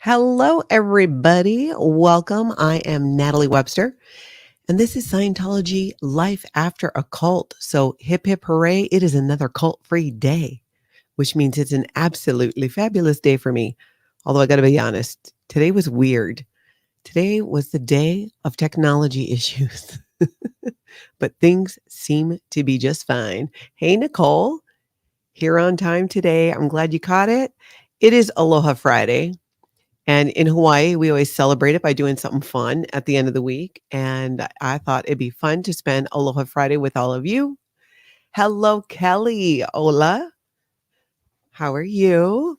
Hello, everybody. Welcome. I am Natalie Webster, and this is Scientology Life After a Cult. So, hip, hip, hooray. It is another cult free day, which means it's an absolutely fabulous day for me. Although, I got to be honest, today was weird. Today was the day of technology issues, but things seem to be just fine. Hey, Nicole, here on time today. I'm glad you caught it. It is Aloha Friday. And in Hawaii, we always celebrate it by doing something fun at the end of the week. And I thought it'd be fun to spend Aloha Friday with all of you. Hello, Kelly. Hola. How are you?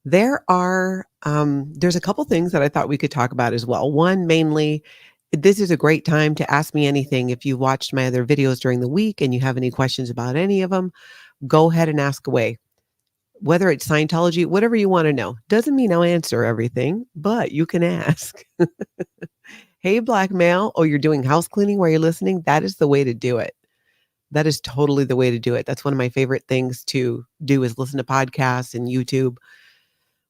There's a couple things that I thought we could talk about as well. One, mainly, this is a great time to ask me anything. If you watched my other videos during the week and you have any questions about any of them, go ahead and ask away. Whether it's Scientology, whatever you want to know. Doesn't mean I'll answer everything, but you can ask. Hey, black male. Oh, you're doing house cleaning while you're listening? That is the way to do it. That is totally the way to do it. That's one of my favorite things to do is listen to podcasts and YouTube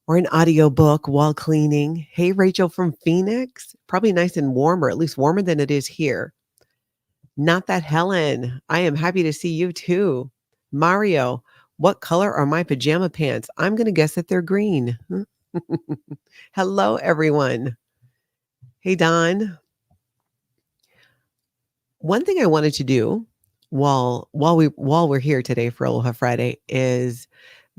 or an audiobook while cleaning. Hey, Rachel from Phoenix. Probably nice and warm, or at least warmer than it is here. Not that Helen. I am happy to see you too. Mario, what color are my pajama pants? I'm going to guess that they're green. Hello, everyone. Hey, Don. One thing I wanted to do while we're here today for Aloha Friday is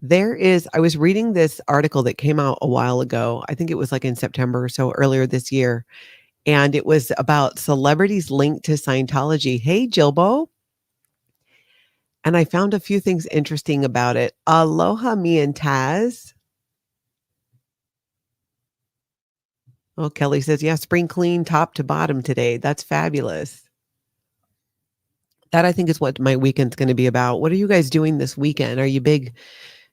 I was reading this article that came out a while ago. I think it was like in September or so earlier this year. And it was about celebrities linked to Scientology. Hey, Jilbo. And I found a few things interesting about it. Aloha, me and Taz. Oh, Kelly says, yeah, spring clean top to bottom today. That's fabulous. That I think is what my weekend's going to be about. What are you guys doing this weekend? Are you big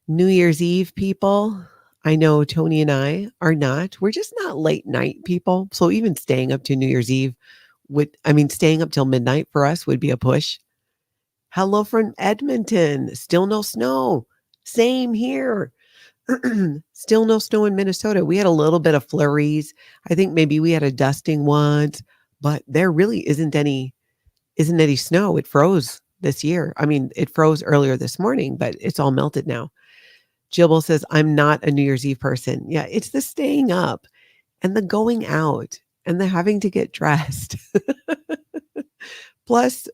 New Year's Eve people? I know Tony and I are not. We're just not late night people. So even staying up to New Year's Eve staying up till midnight for us would be a push. Hello from Edmonton. Still no snow. Same here. Still no snow in Minnesota. We had a little bit of flurries. I think maybe we had a dusting once, but there really isn't any snow. It froze this year. I mean, it froze earlier this morning, but it's all melted now. Jibble says, I'm not a New Year's Eve person. Yeah, it's the staying up and the going out and the having to get dressed. Plus,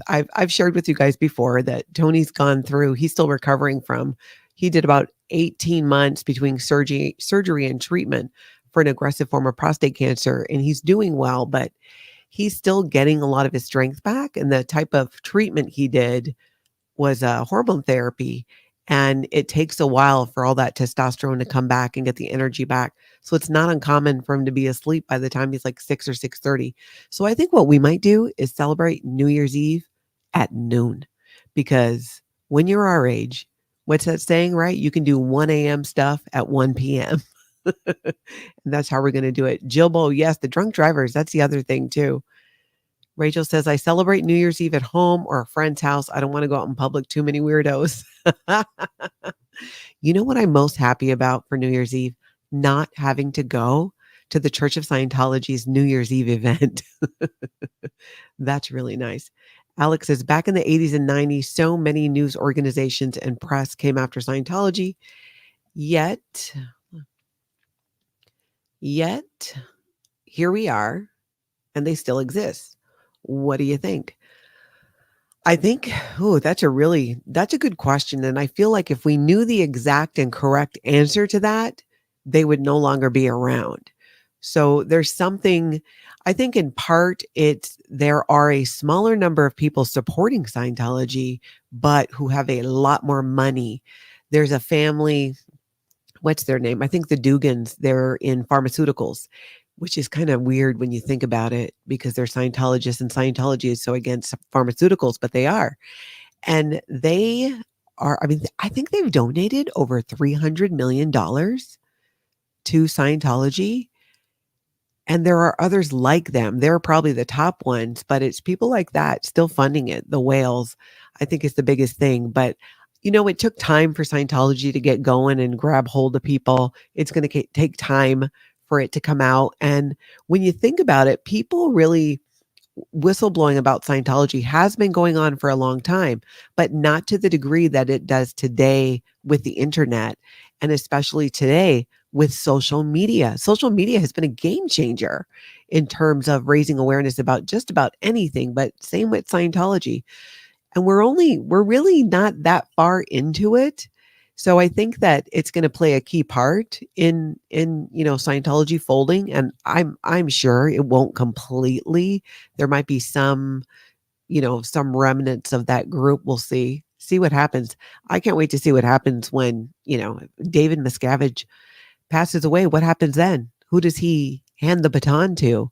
I've shared with you guys before that Tony's gone through, he's still recovering from, he did about 18 months between surgery and treatment for an aggressive form of prostate cancer, and he's doing well, but he's still getting a lot of his strength back. And the type of treatment he did was hormone therapy. And it takes a while for all that testosterone to come back and get the energy back. So it's not uncommon for him to be asleep by the time he's like 6 or 6:30. So I think what we might do is celebrate New Year's Eve at noon. Because when you're our age, what's that saying, right? You can do 1 a.m. stuff at 1 p.m. And that's how we're going to do it. Jilbo, yes, the drunk drivers. That's the other thing too. Rachel says, I celebrate New Year's Eve at home or a friend's house. I don't want to go out in public. Too many weirdos. You know what I'm most happy about for New Year's Eve? Not having to go to the Church of Scientology's New Year's Eve event. That's really nice. Alex says, back in the 80s and 90s, so many news organizations and press came after Scientology. Yet, here we are, and they still exist. What do you think? I think, that's a good question. And I feel like if we knew the exact and correct answer to that, they would no longer be around. So there's something, I think in part there are a smaller number of people supporting Scientology, but who have a lot more money. There's a family, what's their name? I think the Dugans, they're in pharmaceuticals, which is kind of weird when you think about it because they're Scientologists and Scientology is so against pharmaceuticals, but they are. And I think they've donated over $300 million to Scientology. And there are others like them. They're probably the top ones, but it's people like that still funding it. The whales, I think, is the biggest thing. But It took time for Scientology to get going and grab hold of people. It's going to take time for it to come out. And when you think about it, people really whistleblowing about Scientology has been going on for a long time, but not to the degree that it does today with the internet, and especially today with social media. Social media has been a game changer in terms of raising awareness about just about anything, but same with Scientology. And we're really not that far into it. So I think that it's going to play a key part in Scientology folding, and I'm sure it won't completely. There might be some remnants of that group. We'll see what happens. I can't wait to see what happens when David Miscavige passes away. What happens then? Who does he hand the baton to?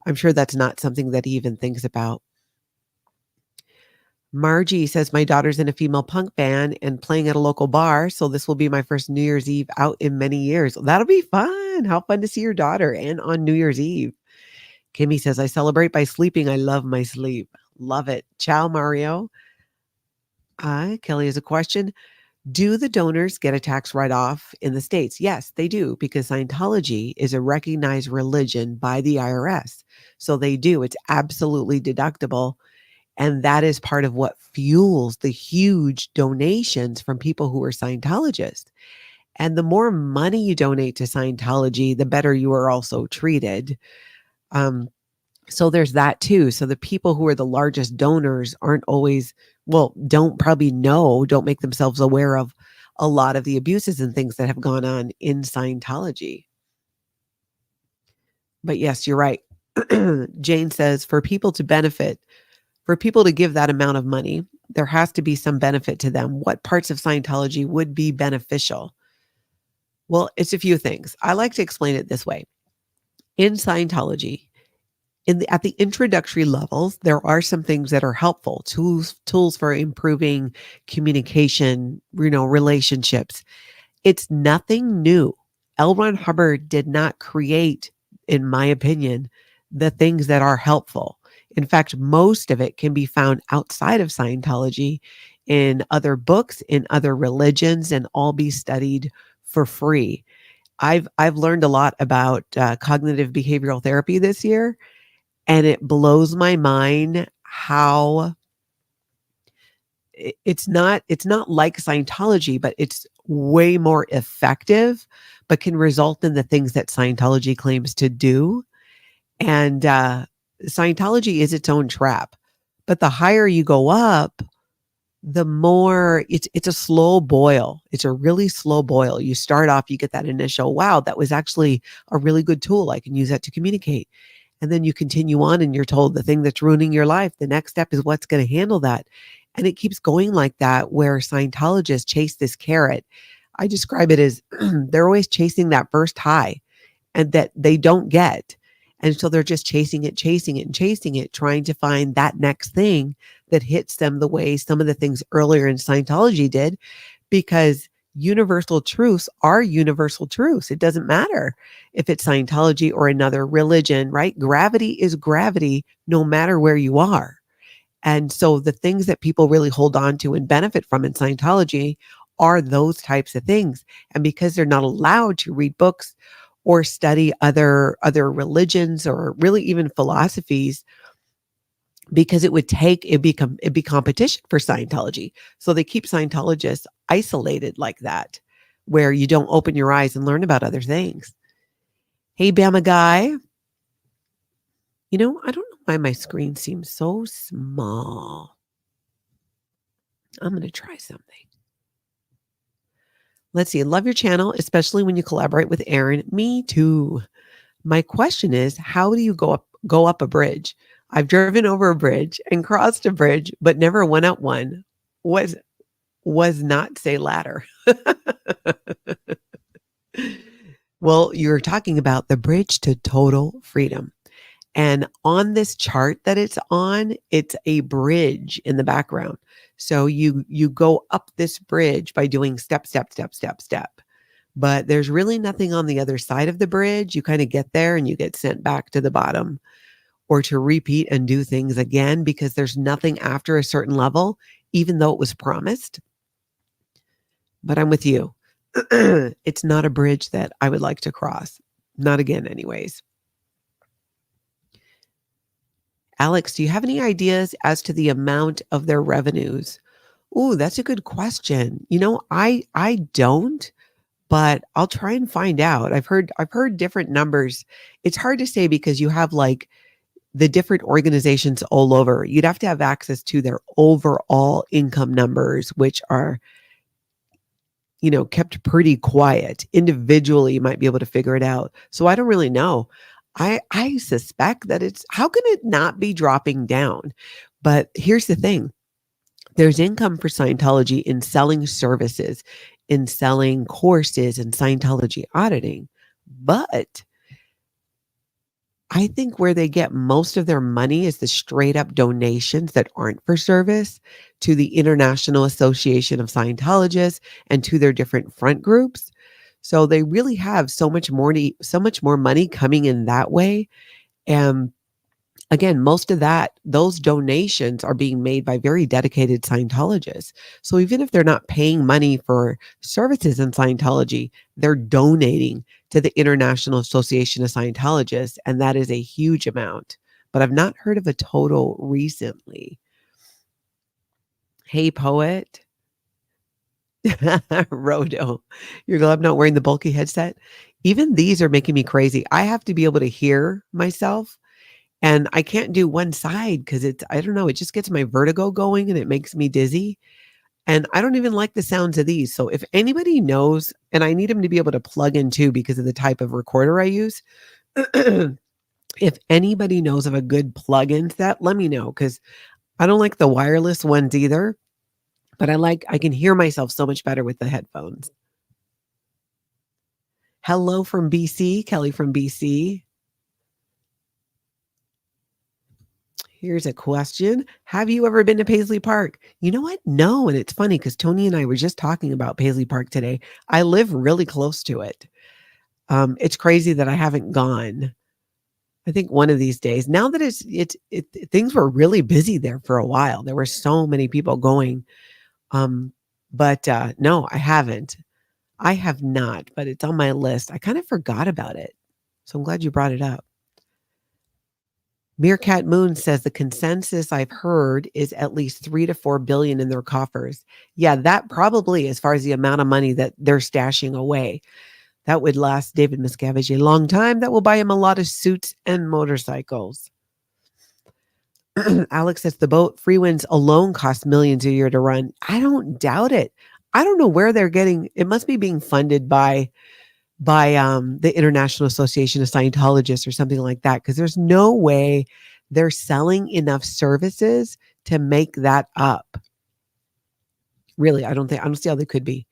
I'm sure that's not something that he even thinks about. Margie says, my daughter's in a female punk band and playing at a local bar. So this will be my first New Year's Eve out in many years. That'll be fun. How fun to see your daughter and on New Year's Eve. Kimmy says, I celebrate by sleeping. I love my sleep. Love it. Ciao, Mario. Kelly has a question. Do the donors get a tax write-off in the States? Yes, they do, because Scientology is a recognized religion by the IRS. So they do. It's absolutely deductible. And that is part of what fuels the huge donations from people who are Scientologists. And the more money you donate to Scientology, the better you are also treated. So there's that too. So the people who are the largest donors aren't always, don't make themselves aware of a lot of the abuses and things that have gone on in Scientology. But yes, you're right. Jane says, for people to give that amount of money, there has to be some benefit to them. What parts of Scientology would be beneficial? Well, it's a few things. I like to explain it this way. In Scientology, at the introductory levels, there are some things that are helpful, tools for improving communication, relationships. It's nothing new. L. Ron Hubbard did not create, in my opinion, the things that are helpful. In fact, most of it can be found outside of Scientology in other books, in other religions, and all be studied for free. I've learned a lot about cognitive behavioral therapy this year, and it blows my mind how it's not like Scientology, but it's way more effective, but can result in the things that Scientology claims to do. And Scientology is its own trap. But the higher you go up, the more it's a slow boil. It's a really slow boil. You start off, you get that initial, wow, that was actually a really good tool. I can use that to communicate. And then you continue on and you're told the thing that's ruining your life, the next step is what's going to handle that. And it keeps going like that, where Scientologists chase this carrot. I describe it as they're always chasing that first high and that they don't get. And so they're just chasing it, trying to find that next thing that hits them the way some of the things earlier in Scientology did, because universal truths are universal truths. It doesn't matter if it's Scientology or another religion, right? Gravity is gravity no matter where you are. And so the things that people really hold on to and benefit from in Scientology are those types of things. And because they're not allowed to read books or study other religions or really even philosophies, because it'd be competition for Scientology. So they keep Scientologists isolated like that, where you don't open your eyes and learn about other things. Hey, Bama guy. I don't know why my screen seems so small. I'm going to try something. Let's see. Love your channel, especially when you collaborate with Aaron. Me too. My question is, how do you go up a bridge? I've driven over a bridge and crossed a bridge, but never went up one. Was not say ladder. Well, you're talking about the bridge to total freedom. And on this chart that it's on, it's a bridge in the background. So you go up this bridge by doing step, step, step, step, step. But there's really nothing on the other side of the bridge. You kind of get there and you get sent back to the bottom, or to repeat and do things again, because there's nothing after a certain level, even though it was promised. but I'm with you. It's not a bridge that I would like to cross. Not again, anyways. Alex, do you have any ideas as to the amount of their revenues? Ooh, that's a good question. I don't, but I'll try and find out. I've heard different numbers. It's hard to say because you have like the different organizations all over. You'd have to have access to their overall income numbers, which are, kept pretty quiet. Individually, you might be able to figure it out. So I don't really know. I suspect that how can it not be dropping down? But here's the thing. There's income for Scientology in selling services, in selling courses and Scientology auditing. But I think where they get most of their money is the straight up donations that aren't for service to the International Association of Scientologists and to their different front groups. So they really have so much more money coming in that way. And again, most of those donations are being made by very dedicated Scientologists. So even if they're not paying money for services in Scientology, they're donating to the International Association of Scientologists, and that is a huge amount. But I've not heard of a total recently. Hey, poet. Rodo, you're glad I'm not wearing the bulky headset. Even these are making me crazy. I have to be able to hear myself. And I can't do one side because I don't know, it just gets my vertigo going and it makes me dizzy. And I don't even like the sounds of these. So if anybody knows, and I need them to be able to plug in too because of the type of recorder I use. If anybody knows of a good plug-in to that, let me know because I don't like the wireless ones either. But I can hear myself so much better with the headphones. Hello from BC, Kelly from BC. Here's a question. Have you ever been to Paisley Park? You know what? No. And it's funny because Tony and I were just talking about Paisley Park today. I live really close to it. It's crazy that I haven't gone. I think one of these days, now that things were really busy there for a while. There were so many people going. But no, I haven't. I have not, but it's on my list. I kind of forgot about it. So I'm glad you brought it up. Meerkat Moon says the consensus I've heard is at least 3 to 4 billion in their coffers. Yeah, that probably, as far as the amount of money that they're stashing away, that would last David Miscavige a long time. That will buy him a lot of suits and motorcycles. Alex says the boat free winds alone cost millions a year to run. I don't doubt it. I don't know where they're getting. It must be being funded by the International Association of Scientologists or something like that, because there's no way they're selling enough services to make that up. Really, I don't see how they could be.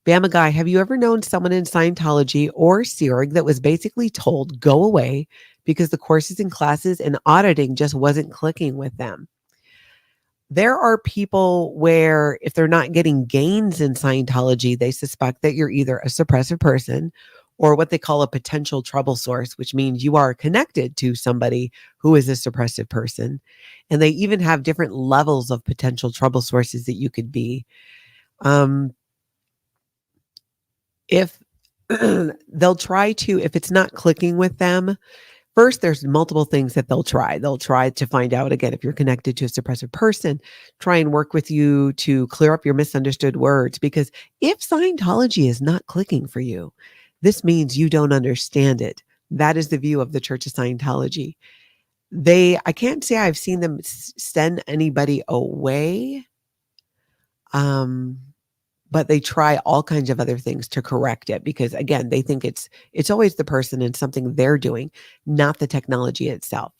Bama Guy, have you ever known someone in Scientology or SCIENTOLOGY that was basically told, go away because the courses and classes and auditing just wasn't clicking with them? There are people where if they're not getting gains in Scientology, they suspect that you're either a suppressive person or what they call a potential trouble source, which means you are connected to somebody who is a suppressive person. And they even have different levels of potential trouble sources that you could be. If they'll try to, if it's not clicking with them, first, there's multiple things that they'll try. They'll try to find out, again, if you're connected to a suppressive person, try and work with you to clear up your misunderstood words. Because if Scientology is not clicking for you, this means you don't understand it. That is the view of the Church of Scientology. I can't say I've seen them send anybody away. But they try all kinds of other things to correct it because again, they think it's always the person and something they're doing, not the technology itself.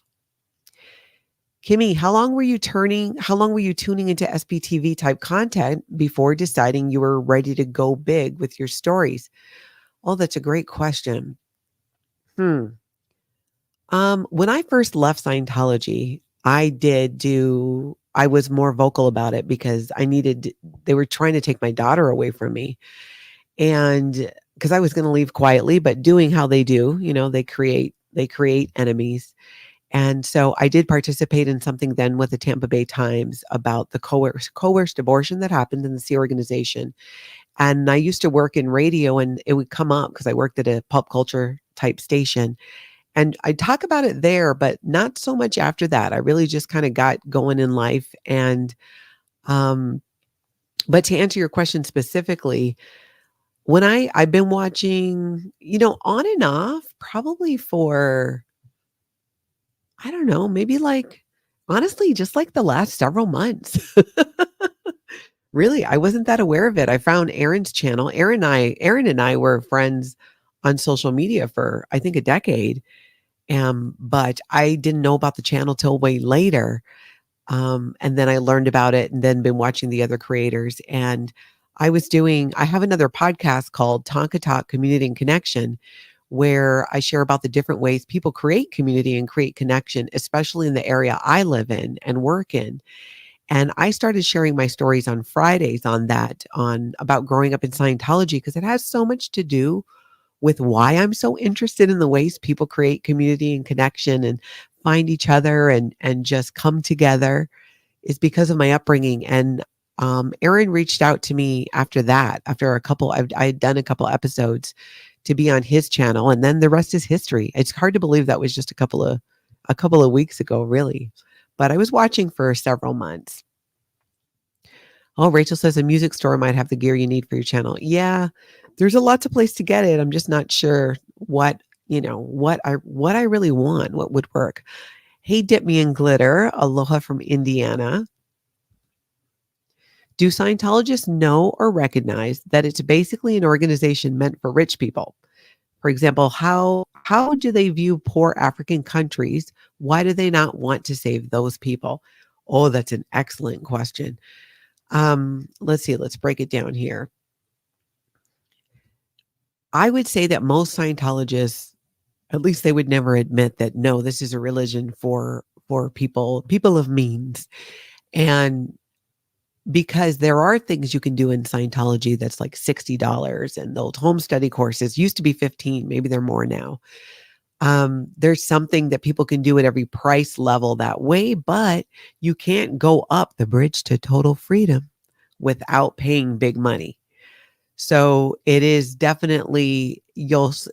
Kimmy, how long were you tuning into SPTV type content before deciding you were ready to go big with your stories? Oh, that's a great question. When I first left Scientology, I was more vocal about it because they were trying to take my daughter away from me. And because I was going to leave quietly, but doing how they do, they create enemies. And so I did participate in something then with the Tampa Bay Times about the coerced abortion that happened in the Sea organization. And I used to work in radio and it would come up because I worked at a pop culture type station. And I talk about it there, but not so much after that. I really just kind of got going in life. And, um, but to answer your question specifically, I've been watching, on and off, probably for, I don't know, maybe like, honestly, just like the last several months. Really, I wasn't that aware of it. I found Aaron's channel. Aaron and I were friends on social media for I think a decade. But I didn't know about the channel till way later. And then I learned about it and then been watching the other creators. And I have another podcast called Tonka Talk Community and Connection, where I share about the different ways people create community and create connection, especially in the area I live in and work in. And I started sharing my stories on Fridays on about growing up in Scientology because it has so much to do with why I'm so interested in the ways people create community and connection and find each other and just come together is because of my upbringing. And Aaron reached out to me after that, after I had done a couple episodes to be on his channel, and then the rest is history. It's hard to believe that was just a couple of weeks ago, really. But I was watching for several months. Oh, Rachel says a music store might have the gear you need for your channel. Yeah, there's a lots of place to get it. I'm just not sure what I really want, what would work. Hey, Dip Me in Glitter, aloha from Indiana. Do Scientologists know or recognize that it's basically an organization meant for rich people? For example, how do they view poor African countries? Why do they not want to save those people? Oh, that's an excellent question. Let's see, let's break it down here. I would say that most Scientologists, at least they would never admit that no, this is a religion for people of means. And because there are things you can do in Scientology that's like $60 and those home study courses used to be 15, maybe they're more now. There's something that people can do at every price level that way, but you can't go up the bridge to total freedom without paying big money. So it is definitely this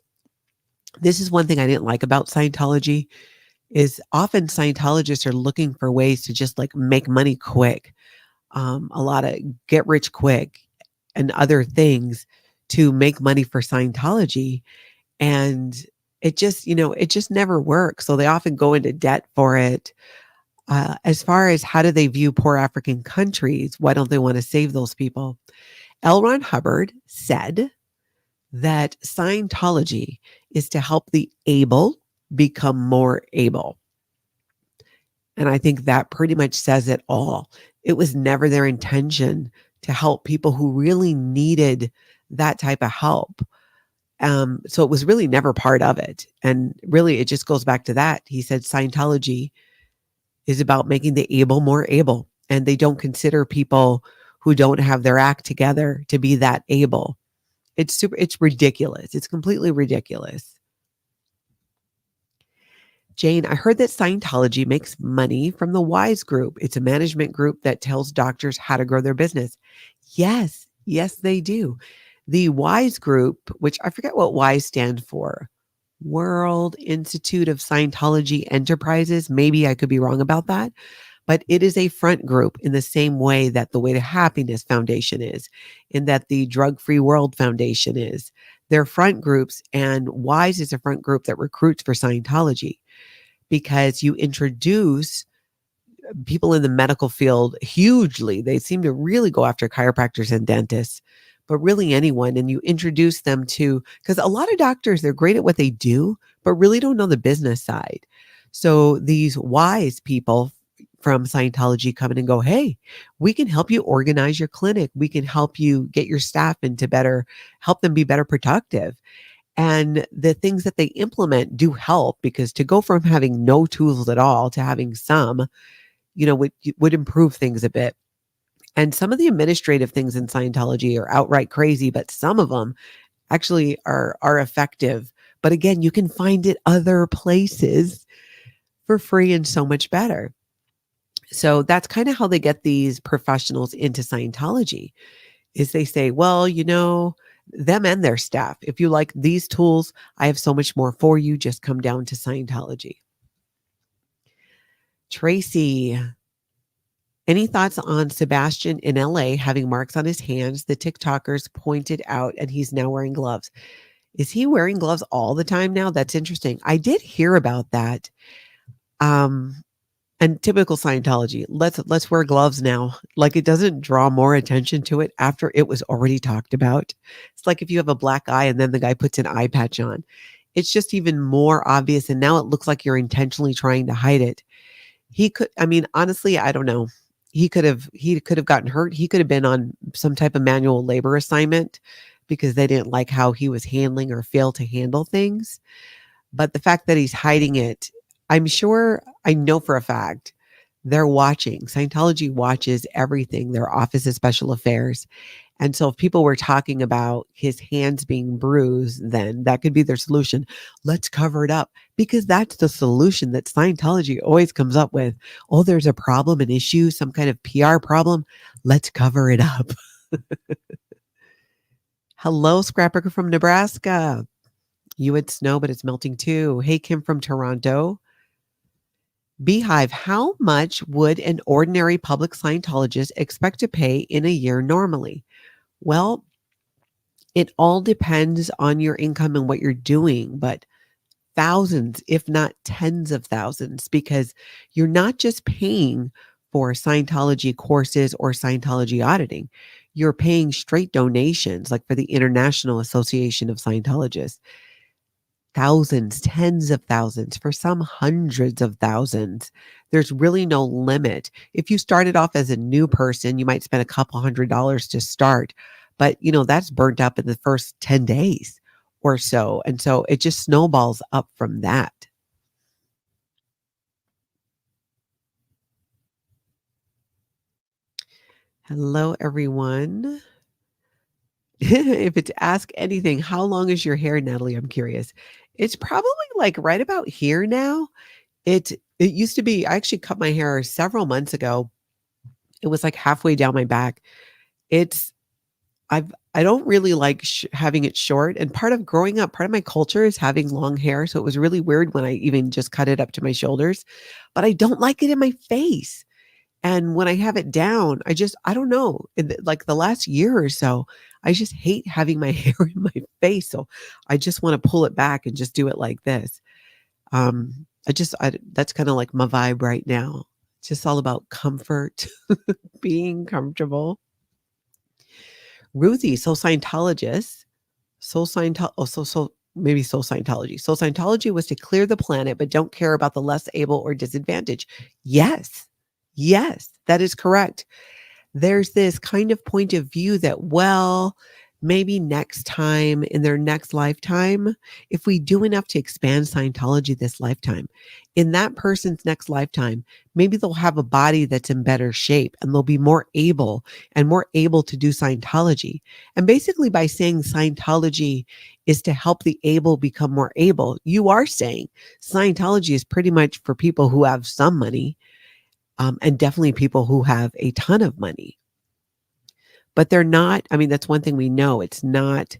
is one thing I didn't like about Scientology is often Scientologists are looking for ways to just like make money quick. A lot of get rich quick and other things to make money for Scientology. And it just never works. So they often go into debt for it. As far as how do they view poor African countries, why don't they want to save those people? L. Ron Hubbard said that Scientology is to help the able become more able. And I think that pretty much says it all. It was never their intention to help people who really needed that type of help. So it was really never part of it. And really, it just goes back to that. He said Scientology is about making the able more able. And they don't consider people who don't have their act together to be that able. It's ridiculous. It's completely ridiculous. Jane, I heard that Scientology makes money from the WISE group. It's a management group that tells doctors how to grow their business. Yes, yes, they do. The WISE group, which I forget what WISE stands for, World Institute of Scientology Enterprises. Maybe I could be wrong about that, but it is a front group in the same way that the Way to Happiness Foundation is, in that the Drug Free World Foundation is. They're front groups, and WISE is a front group that recruits for Scientology because you introduce people in the medical field hugely. They seem to really go after chiropractors and dentists, but really anyone. And you introduce them to, because a lot of doctors, they're great at what they do, but really don't know the business side. So these wise people from Scientology come in and go, hey, we can help you organize your clinic. We can help you get your staff help them be better productive. And the things that they implement do help because to go from having no tools at all to having some, would improve things a bit. And some of the administrative things in Scientology are outright crazy, but some of them actually are effective. But again, you can find it other places for free and so much better. So that's kind of how they get these professionals into Scientology is they say, well, them and their staff, if you like these tools, I have so much more for you. Just come down to Scientology. Tracy, any thoughts on Sebastian in LA having marks on his hands? The TikTokers pointed out, and he's now wearing gloves. Is he wearing gloves all the time now? That's interesting. I did hear about that. Um, and typical Scientology, let's wear gloves now. Like it doesn't draw more attention to it after it was already talked about. It's like if you have a black eye and then the guy puts an eye patch on. It's just even more obvious. And now it looks like you're intentionally trying to hide it. He could, I mean, honestly, I don't know. He could have gotten hurt. He could have been on some type of manual labor assignment because they didn't like how he was handling or failed to handle things. But the fact that he's hiding it, I'm sure, I know for a fact, they're watching. Scientology watches everything, their Office of Special Affairs. And so if people were talking about his hands being bruised, then that could be their solution. Let's cover it up because that's the solution that Scientology always comes up with. Oh, there's a problem, an issue, some kind of PR problem. Let's cover it up. Hello, Scrapper from Nebraska. You had snow, but it's melting too. Hey, Kim from Toronto. Beehive, how much would an ordinary public Scientologist expect to pay in a year normally? Well, it all depends on your income and what you're doing, but thousands, if not tens of thousands, because you're not just paying for Scientology courses or Scientology auditing. You're paying straight donations, like for the International Association of Scientologists. Thousands, tens of thousands, for some hundreds of thousands. There's really no limit. If you started off as a new person, you might spend a couple $100s to start, but that's burnt up in the first 10 days or so. And so it just snowballs up from that. Hello, everyone. If it's ask anything, how long is your hair, Natalie? I'm curious. It's probably like right about here now. It used to be, I actually cut my hair several months ago. It was like halfway down my back. It's I don't really like having it short. And part of growing up, part of my culture is having long hair. So it was really weird when I even just cut it up to my shoulders. But I don't like it in my face. And when I have it down, I don't know, like the last year or so, I just hate having my hair in my face. So I just want to pull it back and just do it like this. That's kind of like my vibe right now. It's just all about comfort, being comfortable. Ruthie, Soul Scientologist, Soul Scientology, maybe Soul Scientology. Soul Scientology was to clear the planet, but don't care about the less able or disadvantaged. Yes, yes, that is correct. There's this kind of point of view that, well, maybe next time in their next lifetime, if we do enough to expand Scientology this lifetime, in that person's next lifetime, maybe they'll have a body that's in better shape and they'll be more able to do Scientology. And basically, by saying Scientology is to help the able become more able, you are saying Scientology is pretty much for people who have some money. And definitely people who have a ton of money. But they're not, I mean, that's one thing we know. It's not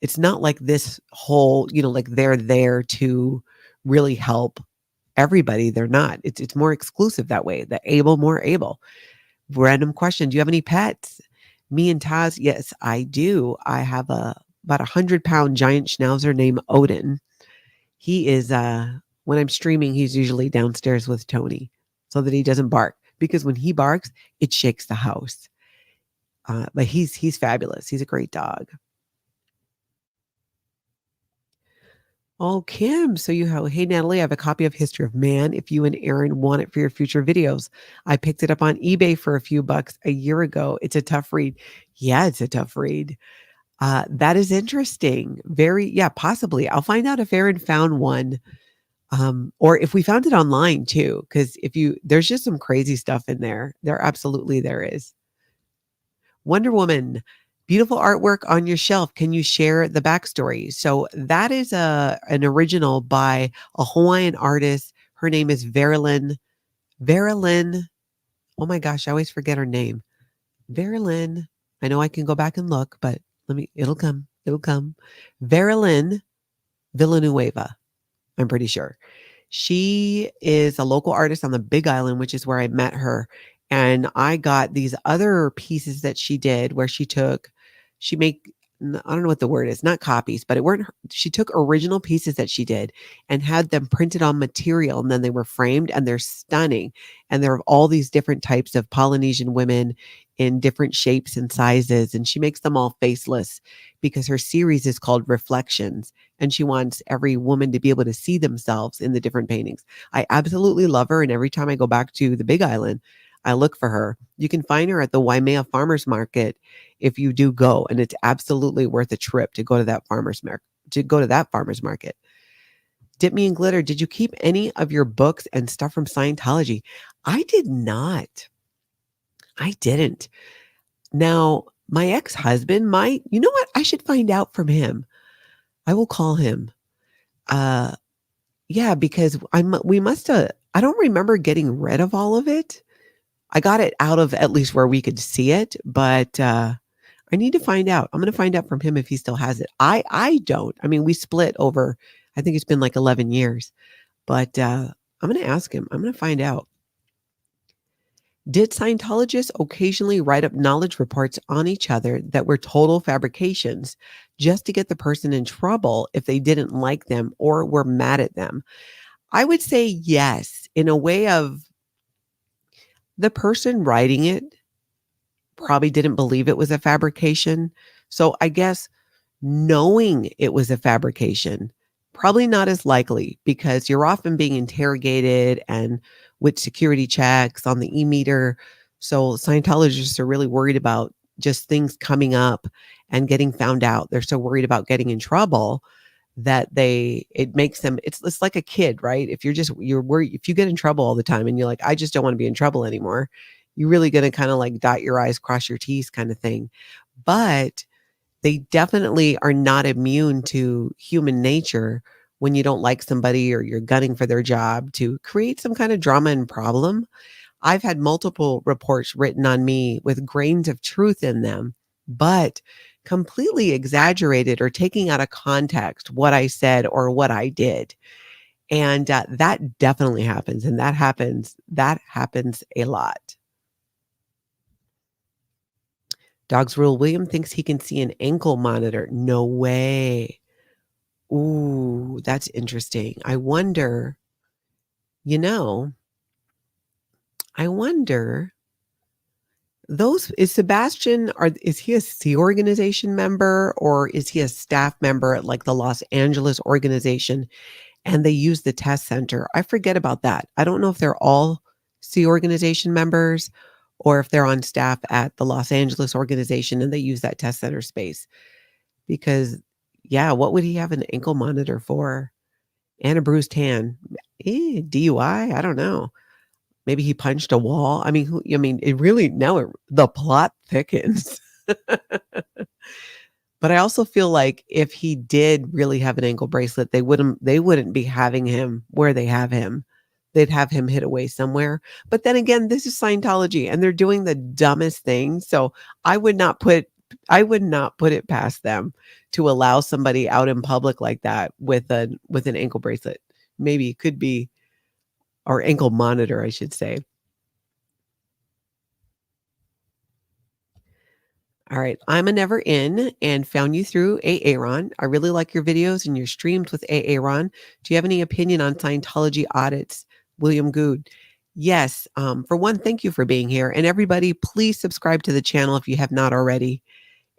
like this whole, like they're there to really help everybody. They're not. It's more exclusive that way. The able, more able. Random question. Do you have any pets? Me and Taz, yes, I do. I have about 100-pound giant schnauzer named Odin. He is when I'm streaming, he's usually downstairs with Tony so that he doesn't bark, because when he barks, it shakes the house. But he's fabulous. He's a great dog. Oh, Kim. So hey, Natalie, I have a copy of History of Man. If you and Aaron want it for your future videos, I picked it up on eBay for a few bucks a year ago. It's a tough read. Yeah, it's a tough read. That is interesting. Yeah, possibly. I'll find out if Aaron found one. Or if we found it online too, because there's just some crazy stuff in there. There is. Wonder Woman, beautiful artwork on your shelf. Can you share the backstory? So that is an original by a Hawaiian artist. Her name is Verilyn. Verilyn. Oh my gosh, I always forget her name. Verilyn. I know I can go back and look, but it'll come. It'll come. Verilyn Villanueva, I'm pretty sure. She is a local artist on the Big Island, which is where I met her. And I got these other pieces that she did where she make, I don't know what the word is, not copies, but it weren't, she took original pieces that she did and had them printed on material. And then they were framed and they're stunning. And there are all these different types of Polynesian women in different shapes and sizes. And she makes them all faceless because her series is called Reflections and she wants every woman to be able to see themselves in the different paintings. I absolutely love her, and every time I go back to the Big Island, I look for her. You can find her at the Waimea Farmers Market if you do go, and it's absolutely worth a trip to go to that farmers market. Dip Me in Glitter, did you keep any of your books and stuff from Scientology? I did not. I didn't. Now, my ex-husband might, you know what? I should find out from him. I will call him. Uh, yeah, because we must have, I don't remember getting rid of all of it. I got it out of at least where we could see it, but I need to find out. I'm going to find out from him if he still has it. I don't. I mean, we split over, I think it's been like 11 years, but I'm going to ask him. I'm going to find out. Did Scientologists occasionally write up knowledge reports on each other that were total fabrications just to get the person in trouble if they didn't like them or were mad at them? I would say yes, in a way of the person writing it probably didn't believe it was a fabrication. So I guess knowing it was a fabrication, probably not as likely because you're often being interrogated and with security checks on the e-meter. So Scientologists are really worried about just things coming up and getting found out. They're so worried about getting in trouble that it makes them, it's like a kid, right? If you're worried, if you get in trouble all the time and you're like, I just don't want to be in trouble anymore, you're really going to kind of like dot your I's, cross your T's kind of thing. But they definitely are not immune to human nature when you don't like somebody or you're gunning for their job to create some kind of drama and problem. I've had multiple reports written on me with grains of truth in them, but completely exaggerated or taking out of context what I said or what I did. And that definitely happens. And that happens a lot. Dogs Rule William thinks he can see an ankle monitor. No way. Ooh, that's interesting. You know, I wonder is Sebastian, is he a Sea Organization member or is he a staff member at like the Los Angeles organization and they use the test center? I forget about that. I don't know if they're all Sea Organization members or if they're on staff at the Los Angeles organization and they use that test center space. Because, yeah, what would he have an ankle monitor for? And a bruised hand. DUI? I don't know. Maybe he punched a wall. It really, the plot thickens. But I also feel like if he did really have an ankle bracelet, they wouldn't be having him where they have him. They'd have him hid away somewhere. But then again, this is Scientology and they're doing the dumbest thing. So I would not put it past them to allow somebody out in public like that with an ankle bracelet. Maybe it could be, or ankle monitor, I should say. All right. I'm a never in and found you through Aaron. I really like your videos and your streams with Aaron. Do you have any opinion on Scientology audits? William Good. Yes. For one, thank you for being here. And everybody, please subscribe to the channel if you have not already.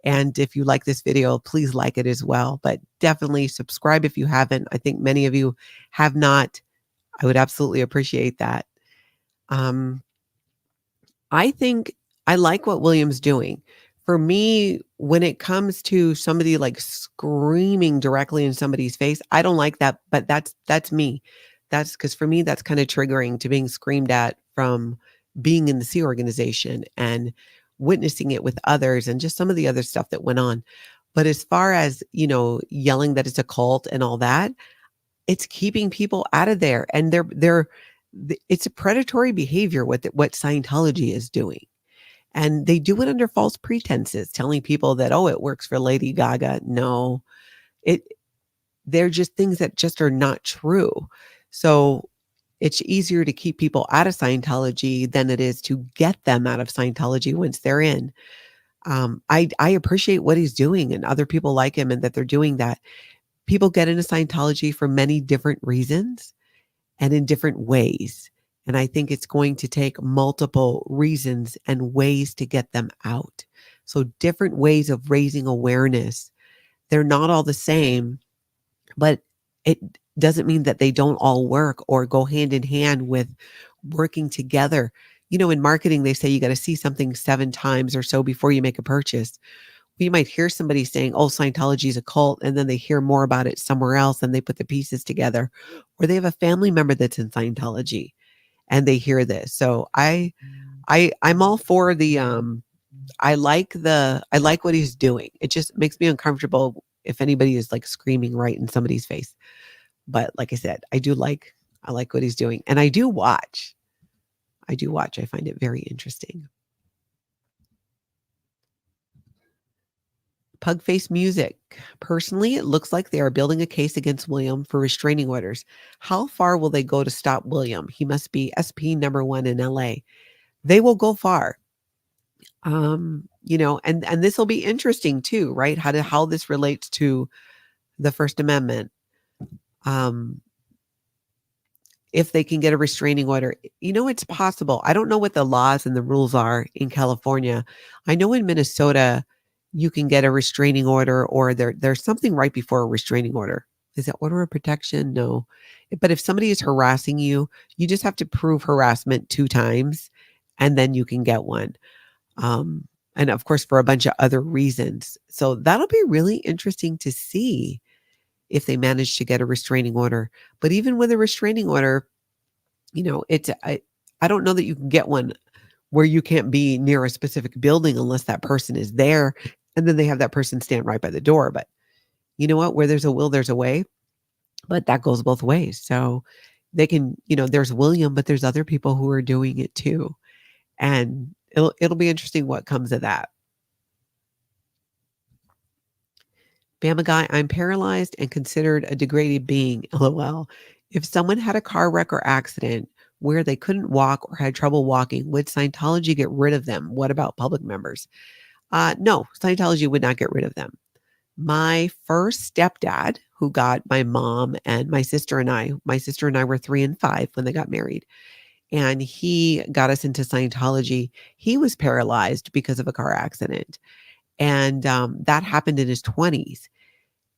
And if you like this video, please like it as well. But definitely subscribe if you haven't. I think many of you have not. I would absolutely appreciate that. I think I like what William's doing. For me, when it comes to somebody like screaming directly in somebody's face, I don't like that, but that's me. That's because for me, that's kind of triggering to being screamed at from being in the Sea Organization and witnessing it with others and just some of the other stuff that went on. But as far as, yelling that it's a cult and all that, it's keeping people out of there. And it's a predatory behavior what Scientology is doing. And they do it under false pretenses, telling people that, "Oh, it works for Lady Gaga." No, it they're just things that just are not true. So, it's easier to keep people out of Scientology than it is to get them out of Scientology once they're in. I appreciate what he's doing and other people like him and that they're doing that. People get into Scientology for many different reasons and in different ways. And I think it's going to take multiple reasons and ways to get them out. So, different ways of raising awareness. They're not all the same, but it doesn't mean that they don't all work or go hand in hand with working together. In marketing, they say you got to see something 7 times or so before you make a purchase. We might hear somebody saying, "Oh, Scientology is a cult," and then they hear more about it somewhere else and they put the pieces together. Or they have a family member that's in Scientology and they hear this. So I'm all for I like what he's doing. It just makes me uncomfortable if anybody is like screaming right in somebody's face. But like I said, I like what he's doing. And I do watch. I do watch. I find it very interesting. Pug face music. Personally, it looks like they are building a case against William for restraining orders. How far will they go to stop William? He must be SP number one in LA. They will go far. And this will be interesting too, right? How this relates to the First Amendment. Um, if they can get a restraining order. It's possible. I don't know what the laws and the rules are in California. I know in Minnesota, you can get a restraining order or there's something right before a restraining order. Is it order of protection? No. But if somebody is harassing you, you just have to prove harassment 2 times and then you can get one. And of course, for a bunch of other reasons. So that'll be really interesting to see if they manage to get a restraining order. But even with a restraining order, it's I don't know that you can get one where you can't be near a specific building unless that person is there and then they have that person stand right by the door. But you know what? Where there's a will, there's a way. But that goes both ways. So they can, there's William, but there's other people who are doing it too. And it'll be interesting what comes of that. Bama guy, I'm paralyzed and considered a degraded being. LOL. If someone had a car wreck or accident where they couldn't walk or had trouble walking, would Scientology get rid of them? What about public members? No, Scientology would not get rid of them. My first stepdad, who got my mom and my sister and I were 3 and 5 when they got married, and he got us into Scientology. He was paralyzed because of a car accident. And that happened in his 20s.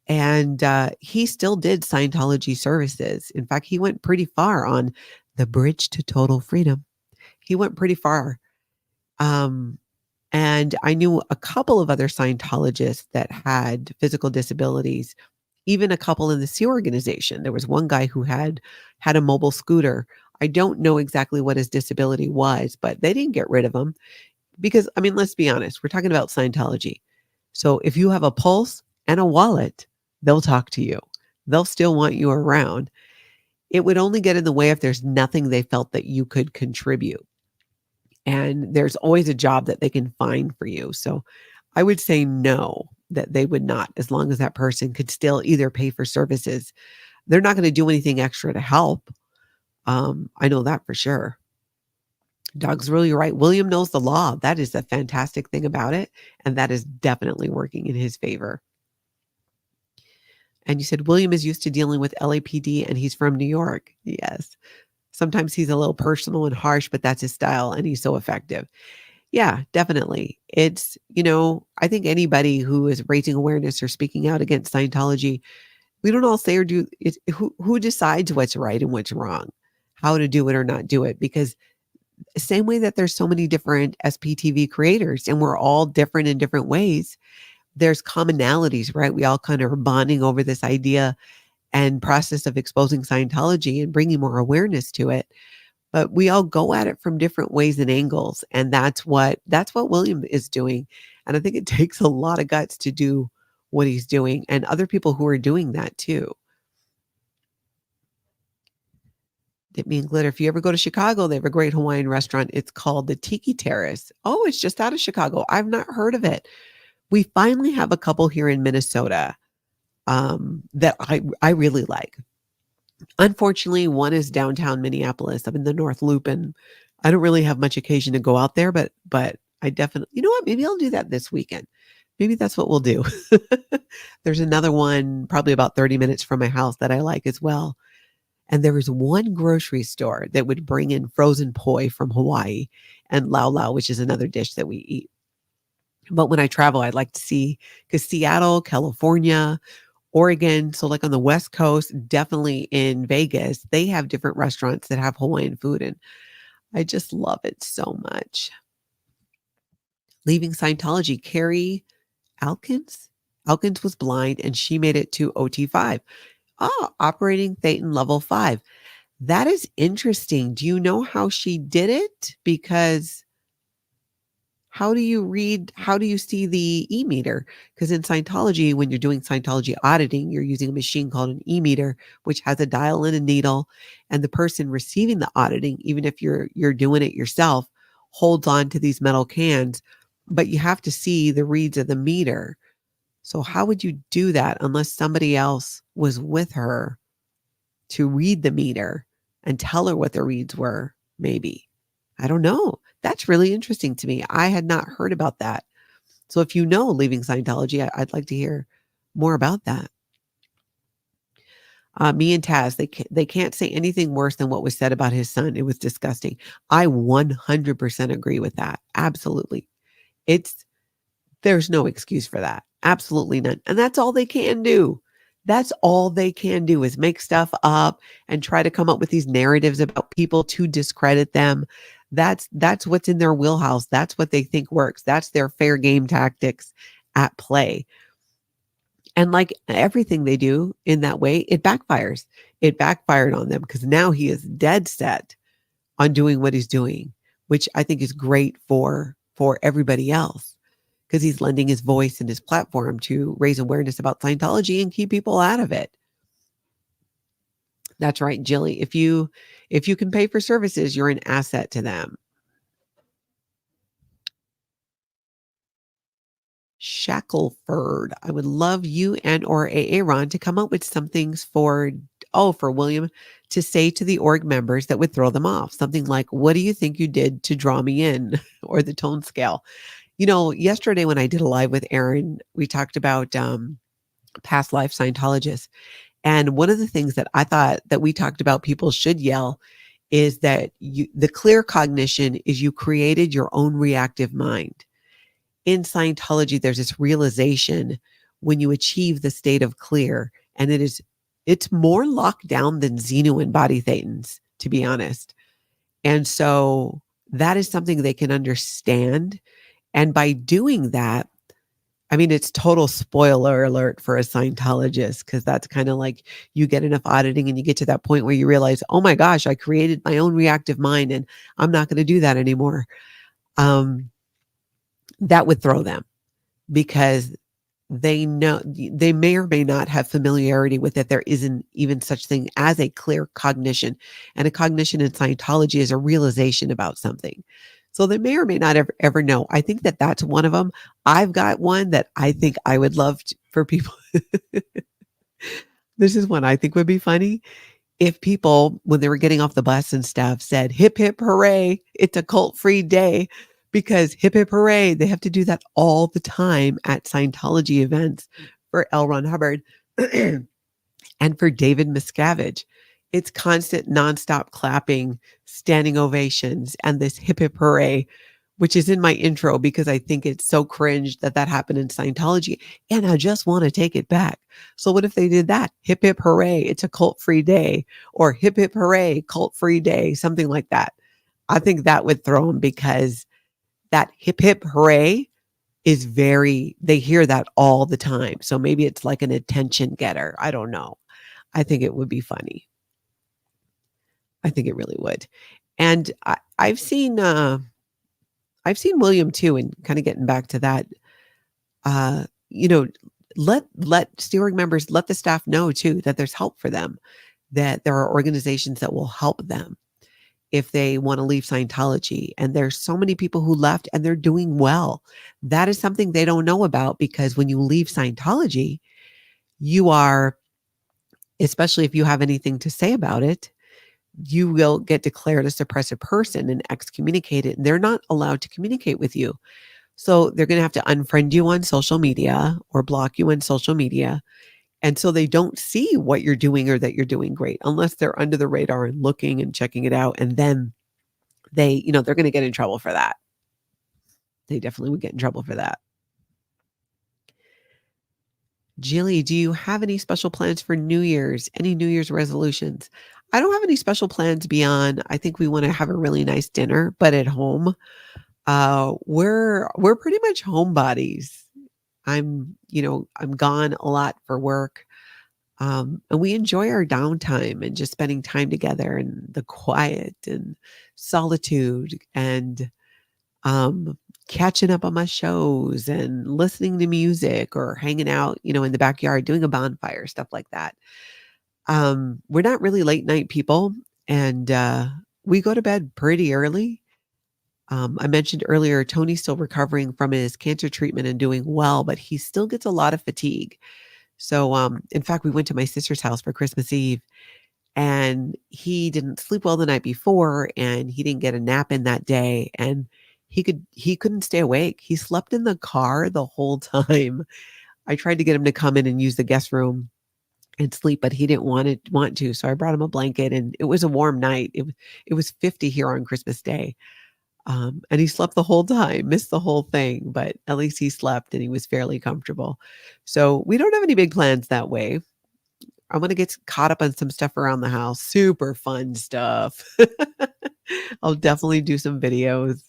And he still did Scientology services. In fact, he went pretty far on the bridge to total freedom. He went pretty far. Um, and I knew a couple of other Scientologists that had physical disabilities, even a couple in the Sea organization. There was one guy who had a mobile scooter. I don't know exactly what his disability was, but they didn't get rid of him because, I mean, let's be honest, we're talking about Scientology. So if you have a pulse and a wallet, they'll talk to you. They'll still want you around. It would only get in the way if there's nothing they felt that you could contribute. And there's always a job that they can find for you. So I would say no, that they would not, as long as that person could still either pay for services. They're not going to do anything extra to help. I know that for sure. Doug's really right. William knows the law. That is a fantastic thing about it. And that is definitely working in his favor. And you said William is used to dealing with LAPD and he's from New York. Yes. Sometimes he's a little personal and harsh, but that's his style and he's so effective. Yeah, definitely. It's, I think anybody who is raising awareness or speaking out against Scientology, we don't all say or do it. Who decides what's right and what's wrong, how to do it or not do it? Because same way that there's so many different SPTV creators and we're all different in different ways, there's commonalities, right? We all kind of are bonding over this idea and process of exposing Scientology and bringing more awareness to it. But we all go at it from different ways and angles. And that's what William is doing. And I think it takes a lot of guts to do what he's doing and other people who are doing that too. Dip me in glitter. If you ever go to Chicago, they have a great Hawaiian restaurant. It's called the Tiki Terrace. Oh, it's just out of Chicago. I've not heard of it. We finally have a couple here in Minnesota that I really like. Unfortunately, one is downtown Minneapolis. I'm in the North Loop, and I don't really have much occasion to go out there, but I definitely, you know what? Maybe I'll do that this weekend. Maybe that's what we'll do. There's another one probably about 30 minutes from my house that I like as well. And there was one grocery store that would bring in frozen poi from Hawaii and lau lau, which is another dish that we eat. But when I travel, I'd like to see, because Seattle, California, Oregon, so like on the West Coast, definitely in Vegas, they have different restaurants that have Hawaiian food. And I just love it so much. Leaving Scientology, Carrie Alkins. Alkins was blind and she made it to OT5. Oh, operating Thetan level 5. That is interesting. Do you know how she did it? Because how do you see the e-meter? Because in Scientology, when you're doing Scientology auditing, you're using a machine called an e-meter, which has a dial and a needle. And the person receiving the auditing, even if you're doing it yourself, holds on to these metal cans, but you have to see the reads of the meter. So how would you do that unless somebody else was with her to read the meter and tell her what the reads were? Maybe. I don't know. That's really interesting to me. I had not heard about that. So if you know leaving Scientology, I'd like to hear more about that. Me and Taz, they can't say anything worse than what was said about his son. It was disgusting. I 100% agree with that. Absolutely. There's no excuse for that. Absolutely none. And that's all they can do. That's all they can do is make stuff up and try to come up with these narratives about people to discredit them. That's what's in their wheelhouse. That's what they think works. That's their fair game tactics at play. And like everything they do in that way, it backfires. It backfired on them because now he is dead set on doing what he's doing, which I think is great for everybody else, because he's lending his voice and his platform to raise awareness about Scientology and keep people out of it. That's right, Jilly. If you can pay for services, you're an asset to them. Shackelford, I would love you and or Aaron to come up with some things for William to say to the org members that would throw them off. Something like, "What do you think you did to draw me in?" or the tone scale. You know, yesterday when I did a live with Aaron, we talked about past life Scientologists. And one of the things that I thought that we talked about people should yell is that the clear cognition is you created your own reactive mind. In Scientology, there's this realization when you achieve the state of clear, and it's more locked down than Xenu and body thetans, to be honest. And so that is something they can understand. And by doing that, I mean, it's total spoiler alert for a Scientologist, because that's kind of like you get enough auditing and you get to that point where you realize, oh my gosh, I created my own reactive mind and I'm not going to do that anymore. That would throw them, because they know they may or may not have familiarity with it. There isn't even such thing as a clear cognition, and a cognition in Scientology is a realization about something. So they may or may not ever know. I think that that's one of them. I've got one that I think I would love for people. This is one I think would be funny. If people, when they were getting off the bus and stuff, said, "Hip, hip, hooray, it's a cult-free day." Because hip, hip, hooray, they have to do that all the time at Scientology events for L. Ron Hubbard and for David Miscavige. It's constant nonstop clapping, standing ovations, and this hip, hip, hooray, which is in my intro because I think it's so cringe that happened in Scientology. And I just want to take it back. So what if they did that? Hip, hip, hooray, it's a cult-free day. Or hip, hip, hooray, cult-free day, something like that. I think that would throw them, because that hip, hip, hooray is they hear that all the time. So maybe it's like an attention getter. I don't know. I think it would be funny. I think it really would. And I've seen William too, and kind of getting back to that, you know, let steering members, let the staff know too that there's help for them. that there are organizations that will help them if they want to leave Scientology. And there's so many people who left and they're doing well. That is something they don't know about because when you leave Scientology, you are, especially if you have anything to say about it, you will get declared a suppressive person and excommunicated. And they're not allowed to communicate with you. So they're going to have to unfriend you on social media or block you on social media. And so they don't see what you're doing or that you're doing great unless they're under the radar and looking and checking it out. And then they're going to get in trouble for that. They definitely would get in trouble for that. Jilly, do you have any special plans for New Year's? Any New Year's resolutions? I don't have any special plans beyond, I think we want to have a really nice dinner, but at home. We're pretty much homebodies. I'm gone a lot for work. And we enjoy our downtime and just spending time together and the quiet and solitude and catching up on my shows and listening to music or hanging out, in the backyard, doing a bonfire, stuff like that. We're not really late night people and we go to bed pretty early. I mentioned earlier, Tony's still recovering from his cancer treatment and doing well, but he still gets a lot of fatigue. So, in fact, we went to my sister's house for Christmas Eve and he didn't sleep well the night before and he didn't get a nap in that day. And he couldn't stay awake. He slept in the car the whole time. I tried to get him to come in and use the guest room and sleep, but he didn't want to. So I brought him a blanket and it was a warm night. It was 50 here on Christmas Day. And he slept the whole time, missed the whole thing, but at least he slept and he was fairly comfortable. So we don't have any big plans that way. I'm going to get caught up on some stuff around the house, super fun stuff. I'll definitely do some videos.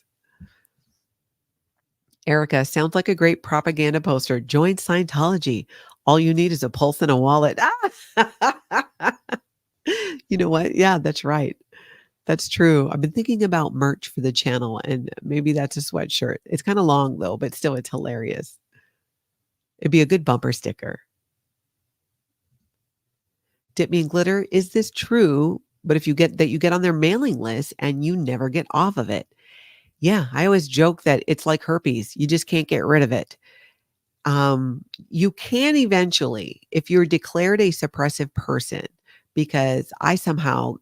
Erica, sounds like a great propaganda poster. Join Scientology. All you need is a pulse and a wallet. You know what? Yeah, that's right. That's true. I've been thinking about merch for the channel and maybe that's a sweatshirt. It's kind of long though, but still it's hilarious. It'd be a good bumper sticker. Dip Me in Glitter, is this true? But if you get on their mailing list and you never get off of it. Yeah, I always joke that it's like herpes. You just can't get rid of it. You can eventually, if you're declared a suppressive person, because I somehow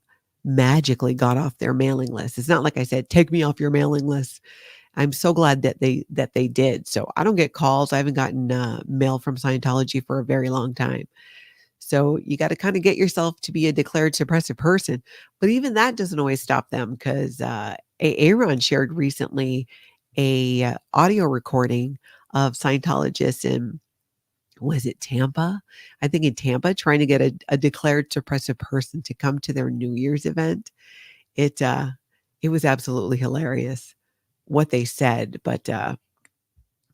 magically got off their mailing list. It's not like I said, take me off your mailing list. I'm so glad that they did. So I don't get calls. I haven't gotten mail from Scientology for a very long time. So you got to kind of get yourself to be a declared suppressive person. But even that doesn't always stop them because Aaron shared recently a audio recording of Scientologists in, was it Tampa? I think in Tampa, trying to get a declared suppressive person to come to their New Year's event. It was absolutely hilarious what they said, but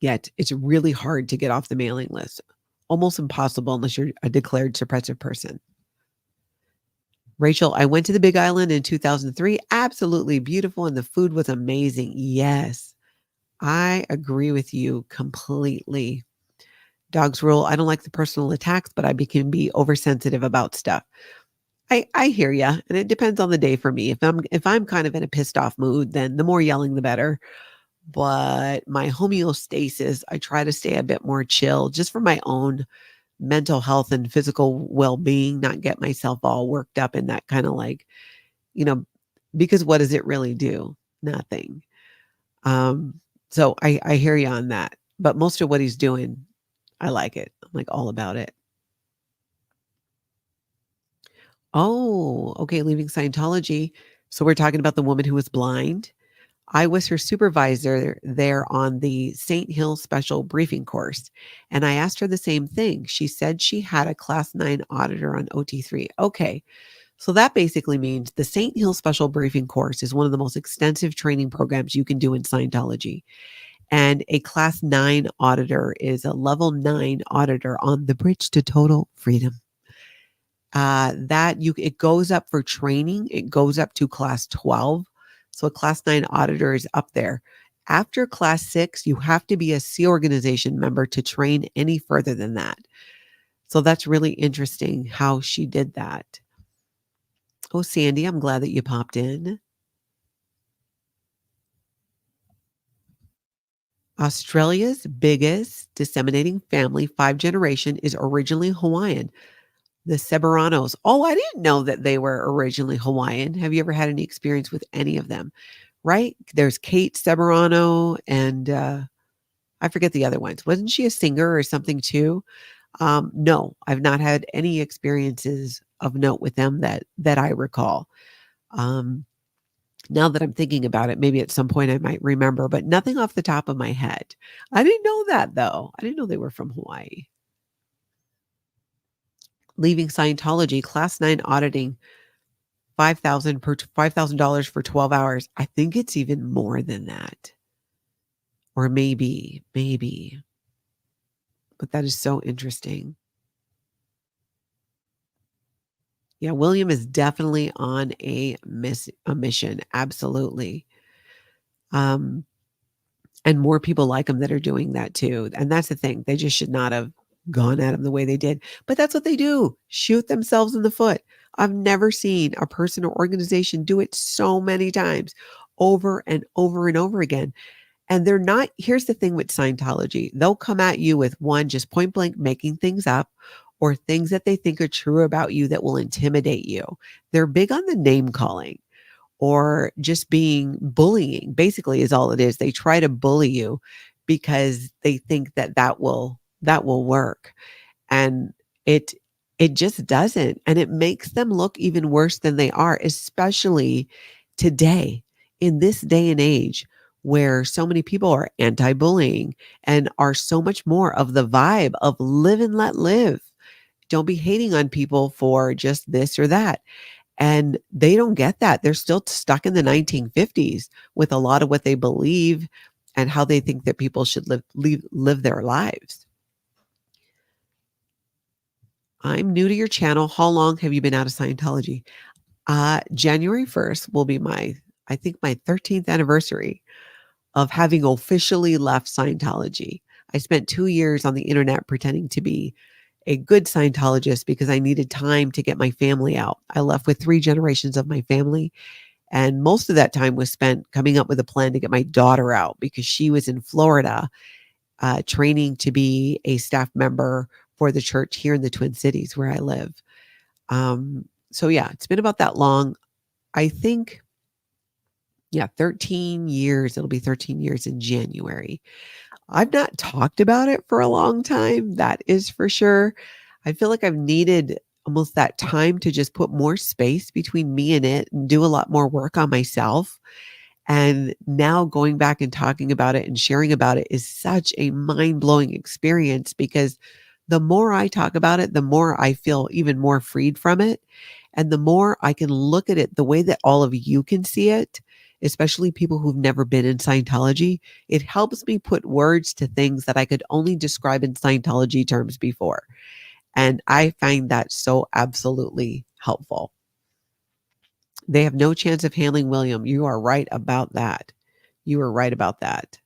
yet it's really hard to get off the mailing list. Almost impossible unless you're a declared suppressive person. Rachel, I went to the Big Island in 2003. Absolutely beautiful. And the food was amazing. Yes, I agree with you completely. Dogs rule. I don't like the personal attacks, but I can be oversensitive about stuff. I hear you. And it depends on the day for me. If I'm kind of in a pissed off mood, then the more yelling, the better. But my homeostasis, I try to stay a bit more chill just for my own mental health and physical well-being, not get myself all worked up in that kind of like, because what does it really do? Nothing. So I hear you on that. But most of what he's doing, I like it. I'm like all about it. Oh, okay. Leaving Scientology. So we're talking about the woman who was blind. I was her supervisor there on the St. Hill Special Briefing course, and I asked her the same thing. She said she had a Class 9 auditor on OT3. Okay, so that basically means the St. Hill Special Briefing course is one of the most extensive training programs you can do in Scientology. And a Class 9 auditor is a level 9 auditor on the bridge to total freedom. It goes up for training. It goes up to Class 12. So a Class 9 auditor is up there. After Class 6, you have to be a C organization member to train any further than that. So that's really interesting how she did that. Oh, Sandy, I'm glad that you popped in. Australia's biggest disseminating family, 5 generation, is originally Hawaiian. The Seberanos. Oh, I didn't know that they were originally Hawaiian. Have you ever had any experience with any of them? Right? There's Kate Seberano and I forget the other ones. Wasn't she a singer or something too? No, I've not had any experiences of note with them that I recall. Um, Now that I'm thinking about it, maybe at some point I might remember, but nothing off the top of my head. I didn't know that though. I didn't know they were from Hawaii. Leaving Scientology, class 9 auditing, 5,000 for 12 hours. I think it's even more than that. Or maybe. But that is so interesting. Yeah, William is definitely on a mission. Absolutely. Um, and more people like him that are doing that too. And that's the thing. They just should not have gone at him the way they did. But that's what they do. Shoot themselves in the foot. I've never seen a person or organization do it so many times over and over and over again. And they're not, here's the thing with Scientology, they'll come at you with one, just point blank making things up or things that they think are true about you that will intimidate you. They're big on the name calling or just being bullying, basically, is all it is. They try to bully you because they think that that will work. And it it just doesn't, and it makes them look even worse than they are, especially today, in this day and age where so many people are anti-bullying and are so much more of the vibe of live and let live. Don't be hating on people for just this or that. And they don't get that. They're still stuck in the 1950s with a lot of what they believe and how they think that people should live their lives. I'm new to your channel. How long have you been out of Scientology? January 1st will be I think my 13th anniversary of having officially left Scientology. I spent 2 years on the internet pretending to be a good Scientologist because I needed time to get my family out. I left with 3 generations of my family. And most of that time was spent coming up with a plan to get my daughter out because she was in Florida training to be a staff member for the church here in the Twin Cities where I live. So yeah, it's been about that long. I think, yeah, 13 years. It'll be 13 years in January. I've not talked about it for a long time. That is for sure. I feel like I've needed almost that time to just put more space between me and it and do a lot more work on myself. And now going back and talking about it and sharing about it is such a mind blowing experience because the more I talk about it, the more I feel even more freed from it. And the more I can look at it the way that all of you can see it, especially people who've never been in Scientology, it helps me put words to things that I could only describe in Scientology terms before. And I find that so absolutely helpful. They have no chance of handling William. You are right about that. You are right about that.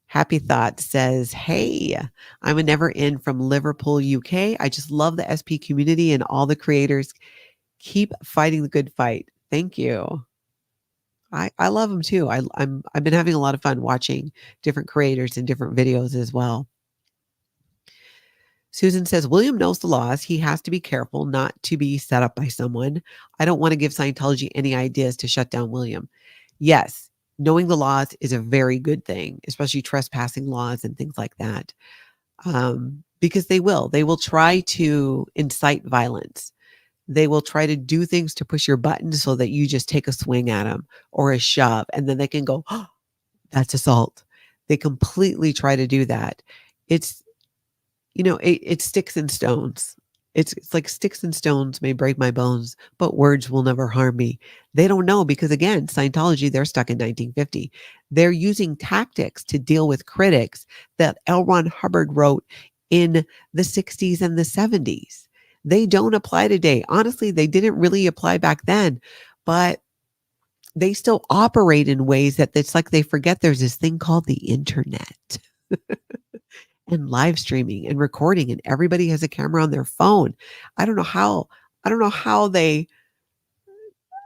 Happy Thought says, hey, I'm a never in from Liverpool, UK. I just love the SP community and all the creators. Keep fighting the good fight. Thank you. I love them too. I've been having a lot of fun watching different creators and different videos as well. Susan says, William knows the laws. He has to be careful not to be set up by someone. I don't want to give Scientology any ideas to shut down William. Yes, knowing the laws is a very good thing, especially trespassing laws and things like that. Because they will try to incite violence. They will try to do things to push your buttons so that you just take a swing at them or a shove, and then they can go, oh, that's assault. They completely try to do that. It's it's sticks and stones. It's like sticks and stones may break my bones, but words will never harm me. They don't know because again, Scientology, they're stuck in 1950. They're using tactics to deal with critics that L. Ron Hubbard wrote in the 60s and the 70s. They don't apply today. Honestly, they didn't really apply back then, but they still operate in ways that it's like they forget there's this thing called the internet and live streaming and recording and everybody has a camera on their phone. I don't know how I don't know how they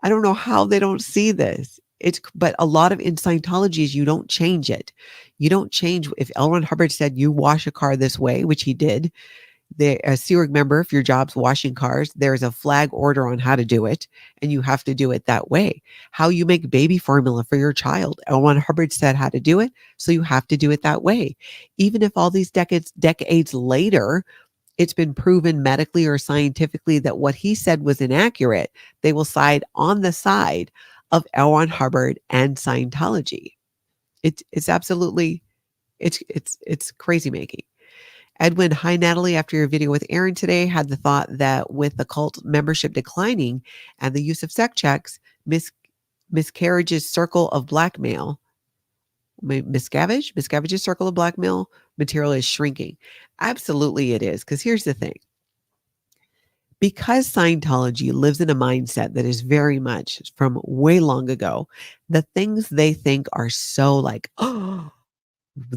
I don't know how they don't see this. But a lot of in Scientology is you don't change it. You don't change. If L. Ron Hubbard said you wash a car this way, which he did, as SEALG member, if your job's washing cars, there's a flag order on how to do it, and you have to do it that way. How you make baby formula for your child, L. Ron Hubbard said how to do it, so you have to do it that way. Even if all these decades later, it's been proven medically or scientifically that what he said was inaccurate, they will side on the side of L. Ron Hubbard and Scientology. It's absolutely it's crazy making. Edwin, hi Natalie. After your video with Aaron today, had the thought that with the cult membership declining and the use of sex checks, miscarriage's circle of blackmail, miscarriage's circle of blackmail material is shrinking. Absolutely, it is. Because here's the thing: because Scientology lives in a mindset that is very much from way long ago, the things they think are so like, oh,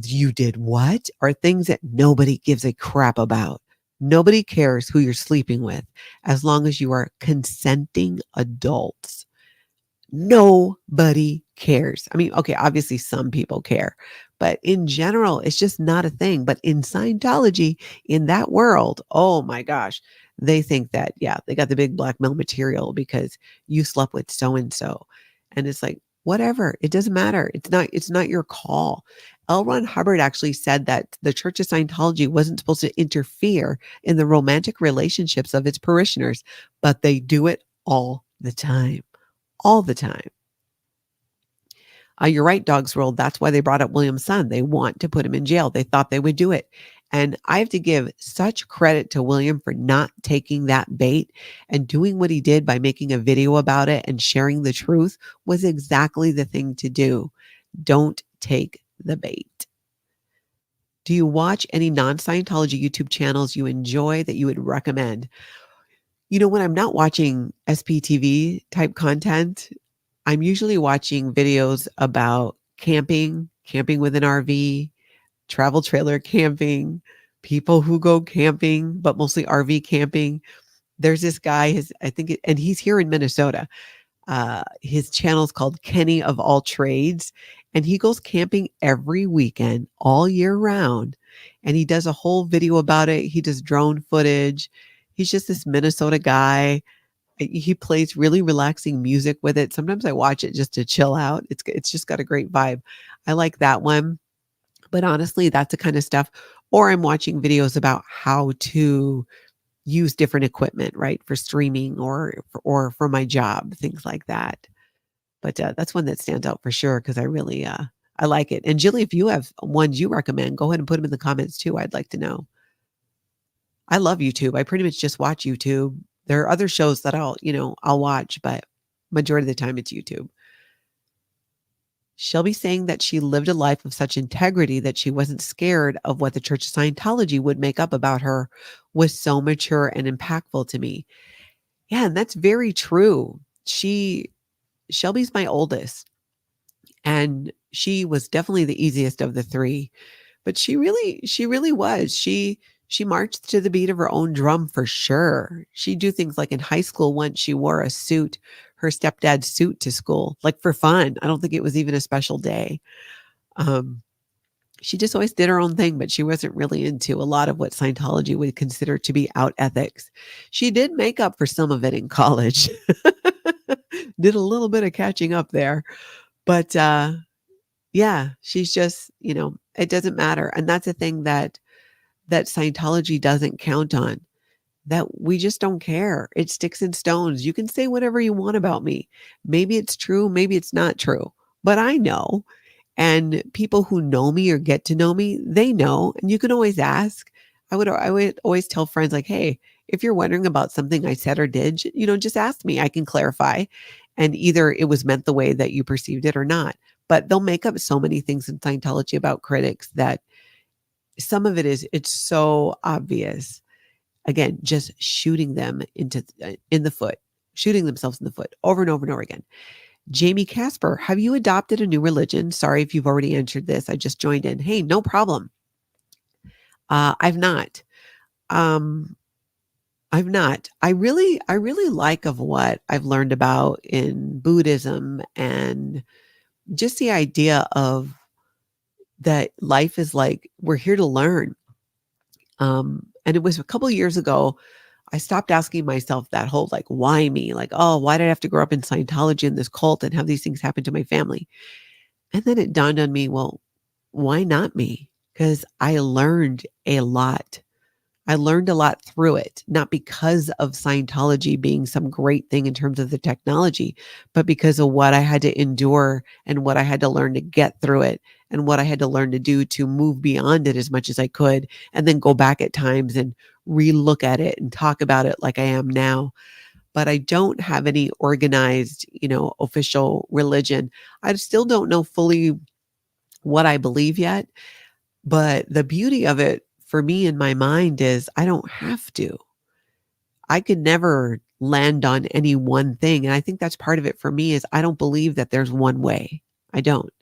you did what? Are things that nobody gives a crap about. Nobody cares who you're sleeping with as long as you are consenting adults. Nobody cares. I mean, okay, obviously some people care, but in general, it's just not a thing. But in Scientology, in that world, oh my gosh, they think that, yeah, they got the big blackmail material because you slept with so and so. And it's like, whatever, it doesn't matter. It's not your call. L. Ron Hubbard actually said that the Church of Scientology wasn't supposed to interfere in the romantic relationships of its parishioners, but they do it all the time. All the time. You're right, Dog's World. That's why they brought up William's son. They want to put him in jail. They thought they would do it. And I have to give such credit to William for not taking that bait and doing what he did by making a video about it and sharing the truth was exactly the thing to do. Don't take the bait. Do you watch any non-Scientology YouTube channels you enjoy that you would recommend? When I'm not watching SPTV type content, I'm usually watching videos about camping with an RV, travel trailer camping, people who go camping, but mostly RV camping. There's this guy, and he's here in Minnesota. His channel is called Kenny of All Trades, and he goes camping every weekend, all year round. And he does a whole video about it. He does drone footage. He's just this Minnesota guy. He plays really relaxing music with it. Sometimes I watch it just to chill out. It's just got a great vibe. I like that one. But honestly, that's the kind of stuff. Or I'm watching videos about how to use different equipment, right, for streaming or for my job, things like that. But that's one that stands out for sure because I really I like it. And Jilly, if you have ones you recommend, go ahead and put them in the comments too. I'd like to know. I love YouTube. I pretty much just watch YouTube. There are other shows that I'll watch, but majority of the time it's YouTube. Shelby saying that she lived a life of such integrity that she wasn't scared of what the Church of Scientology would make up about her was so mature and impactful to me. Yeah, and that's very true. Shelby's my oldest, and she was definitely the easiest of the three. But she really was. She marched to the beat of her own drum for sure. She'd do things like in high school once she wore a suit, her stepdad's suit to school, like for fun. I don't think it was even a special day. She just always did her own thing, but she wasn't really into a lot of what Scientology would consider to be out ethics. She did make up for some of it in college. Did a little bit of catching up there. But yeah, she's just, it doesn't matter. And that's a thing that Scientology doesn't count on, that we just don't care. It sticks and stones. You can say whatever you want about me. Maybe it's true, maybe it's not true, but I know. And people who know me or get to know me, they know. And you can always ask. I would always tell friends like, hey, if you're wondering about something I said or did, just ask me. I can clarify. And either it was meant the way that you perceived it or not. But they'll make up so many things in Scientology about critics that some of it's so obvious. Again, just shooting them in the foot, shooting themselves in the foot over and over and over again. Jamie Casper, have you adopted a new religion? Sorry if you've already answered this. I just joined in. Hey, no problem. I've not. I've not. I really like of what I've learned about in Buddhism and just the idea of that life is like we're here to learn. And it was a couple years ago, I stopped asking myself that whole like, why me? Like, oh, why did I have to grow up in Scientology and this cult and have these things happen to my family? And then it dawned on me, well, why not me? Because I learned a lot. I learned a lot through it, not because of Scientology being some great thing in terms of the technology, but because of what I had to endure and what I had to learn to get through it and what I had to learn to do to move beyond it as much as I could and then go back at times and relook at it and talk about it like I am now. But I don't have any organized, official religion. I still don't know fully what I believe yet, but the beauty of it for me in my mind is I don't have to. I could never land on any one thing. And I think that's part of it for me is I don't believe that there's one way. I don't.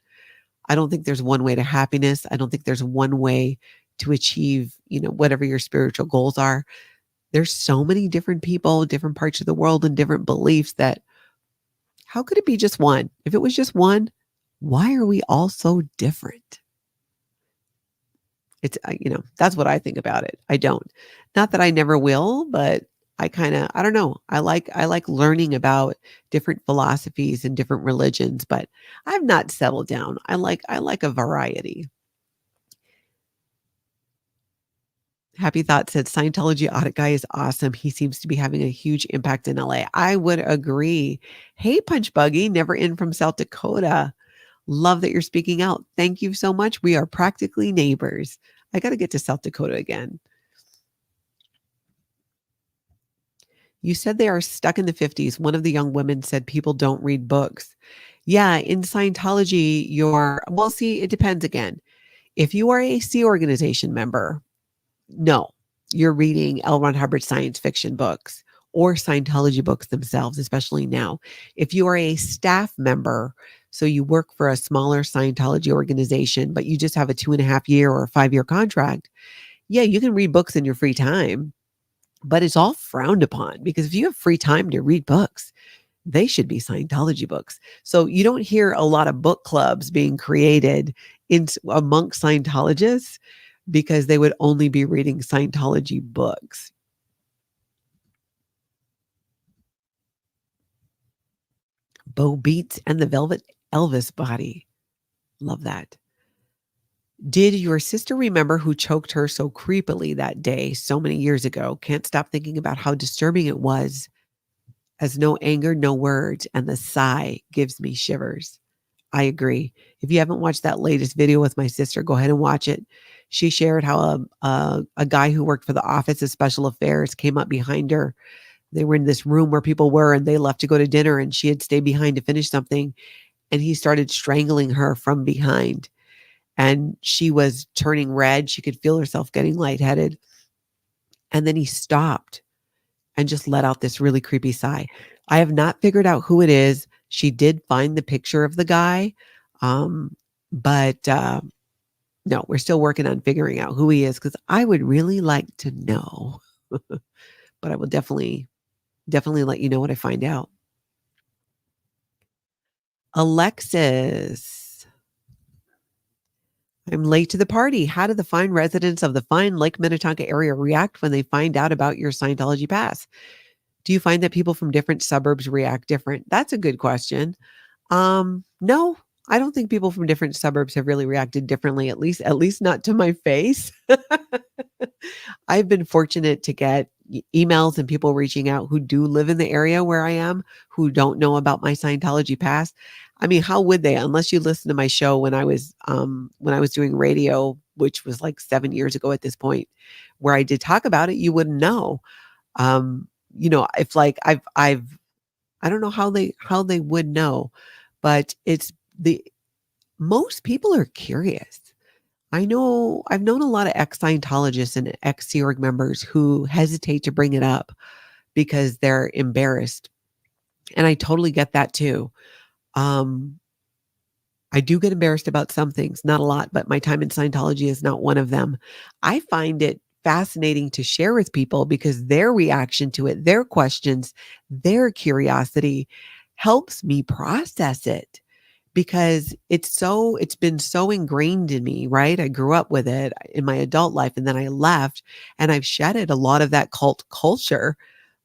I don't think there's one way to happiness. I don't think there's one way to achieve, whatever your spiritual goals are. There's so many different people, different parts of the world and different beliefs that how could it be just one? If it was just one, why are we all so different? It's, that's what I think about it. I don't. Not that I never will, but I don't know. I like learning about different philosophies and different religions, but I've not settled down. I like a variety. Happy Thought said Scientology audit guy is awesome. He seems to be having a huge impact in LA. I would agree. Hey, Punch Buggy, never in from South Dakota. Love that you're speaking out. Thank you so much. We are practically neighbors. I got to get to South Dakota again. You said they are stuck in the 50s. One of the young women said people don't read books. Yeah, in Scientology, well, see, it depends again. If you are a C organization member, no, you're reading L. Ron Hubbard science fiction books or Scientology books themselves, especially now. If you are a staff member, so you work for a smaller Scientology organization, but you just have a 2.5 year or a 5 year contract, yeah, you can read books in your free time, but it's all frowned upon because if you have free time to read books, they should be Scientology books. So you don't hear a lot of book clubs being created amongst Scientologists because they would only be reading Scientology books. Bo Beats and the Velvet Elvis Body. Love that. Did your sister remember who choked her so creepily that day so many years ago? Can't stop thinking about how disturbing it was, as no anger, no words, and the sigh gives me shivers. I agree. If you haven't watched that latest video with my sister, go ahead and watch it. She shared how a guy who worked for the Office of Special Affairs came up behind her. They were in this room where people were and they left to go to dinner and she had stayed behind to finish something. And he started strangling her from behind. And she was turning red. She could feel herself getting lightheaded. And then he stopped and just let out this really creepy sigh. I have not figured out who it is. She did find the picture of the guy. But no, we're still working on figuring out who he is because I would really like to know. But I will definitely let you know what I find out. Alexis, I'm late to the party. How did the fine residents of the fine Lake Minnetonka area react when they find out about your Scientology pass? Do you find that people from different suburbs react different? That's a good question. No, I don't think people from different suburbs have really reacted differently, at least not to my face. I've been fortunate to get emails and people reaching out who do live in the area where I am, who don't know about my Scientology past. I mean, how would they, unless you listen to my show when I was doing radio, which was like 7 years ago at this point, where I did talk about it, you wouldn't know. If like I don't know how they would know, but it's the most people are curious. I've known a lot of ex-Scientologists and ex-Sea Org members who hesitate to bring it up because they're embarrassed. And I totally get that too. Um, I do get embarrassed about some things, not a lot, but my time in Scientology is not one of them. I find it fascinating to share with people because their reaction to it, their questions, their curiosity helps me process it because it's been so ingrained in me, right? I grew up with it in my adult life and then I left and I've shedded a lot of that cult culture.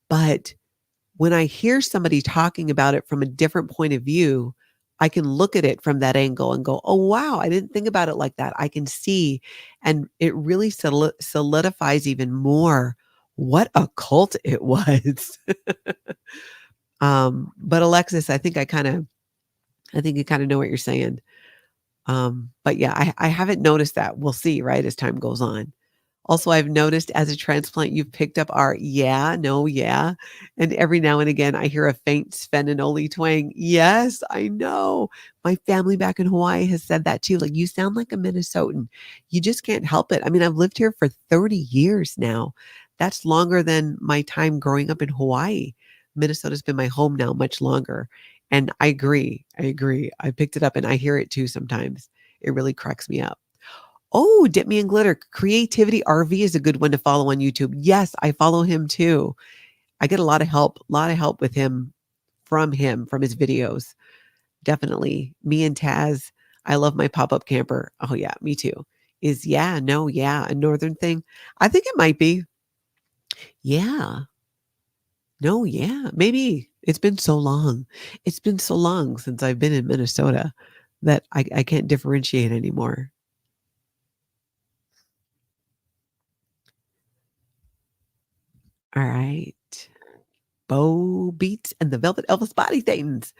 But when I hear somebody talking about it from a different point of view, I can look at it from that angle and go, oh, wow, I didn't think about it like that. I can see. And it really solidifies even more what a cult it was. But Alexis, I think you kind of know what you're saying. But yeah, I haven't noticed that. We'll see, right, as time goes on. Also, I've noticed as a transplant, you've picked up our yeah, no, yeah. And every now and again, I hear a faint Svenanoli twang. Yes, I know. My family back in Hawaii has said that too. Like, you sound like a Minnesotan. You just can't help it. I mean, I've lived here for 30 years now. That's longer than my time growing up in Hawaii. Minnesota's been my home now much longer. And I agree. I agree. I picked it up and I hear it too sometimes. It really cracks me up. Oh, Dip Me in Glitter. Creativity RV is a good one to follow on YouTube. Yes, I follow him too. I get a lot of help with him, from his videos. Definitely. Me and Taz, I love my pop-up camper. Oh yeah, me too. Is yeah, no, yeah, a northern thing? I think it might be. Yeah. No, yeah. Maybe. It's been so long. It's been so long since I've been in Minnesota that I can't differentiate anymore. All right. Bo Beats and the Velvet Elvis Body Thetans.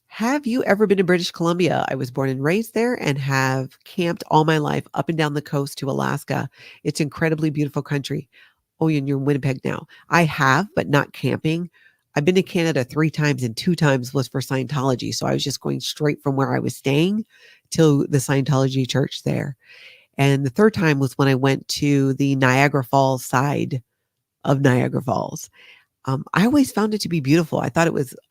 Have you ever been to British Columbia? I was born and raised there and have camped all my life up and down the coast to Alaska. It's incredibly beautiful country. Oh, and you're in Winnipeg now. I have, but not camping. I've been to Canada 3 times and 2 times was for Scientology. So I was just going straight from where I was staying to the Scientology church there. And the third time was when I went to the Niagara Falls side of Niagara Falls. I always found it to be beautiful. I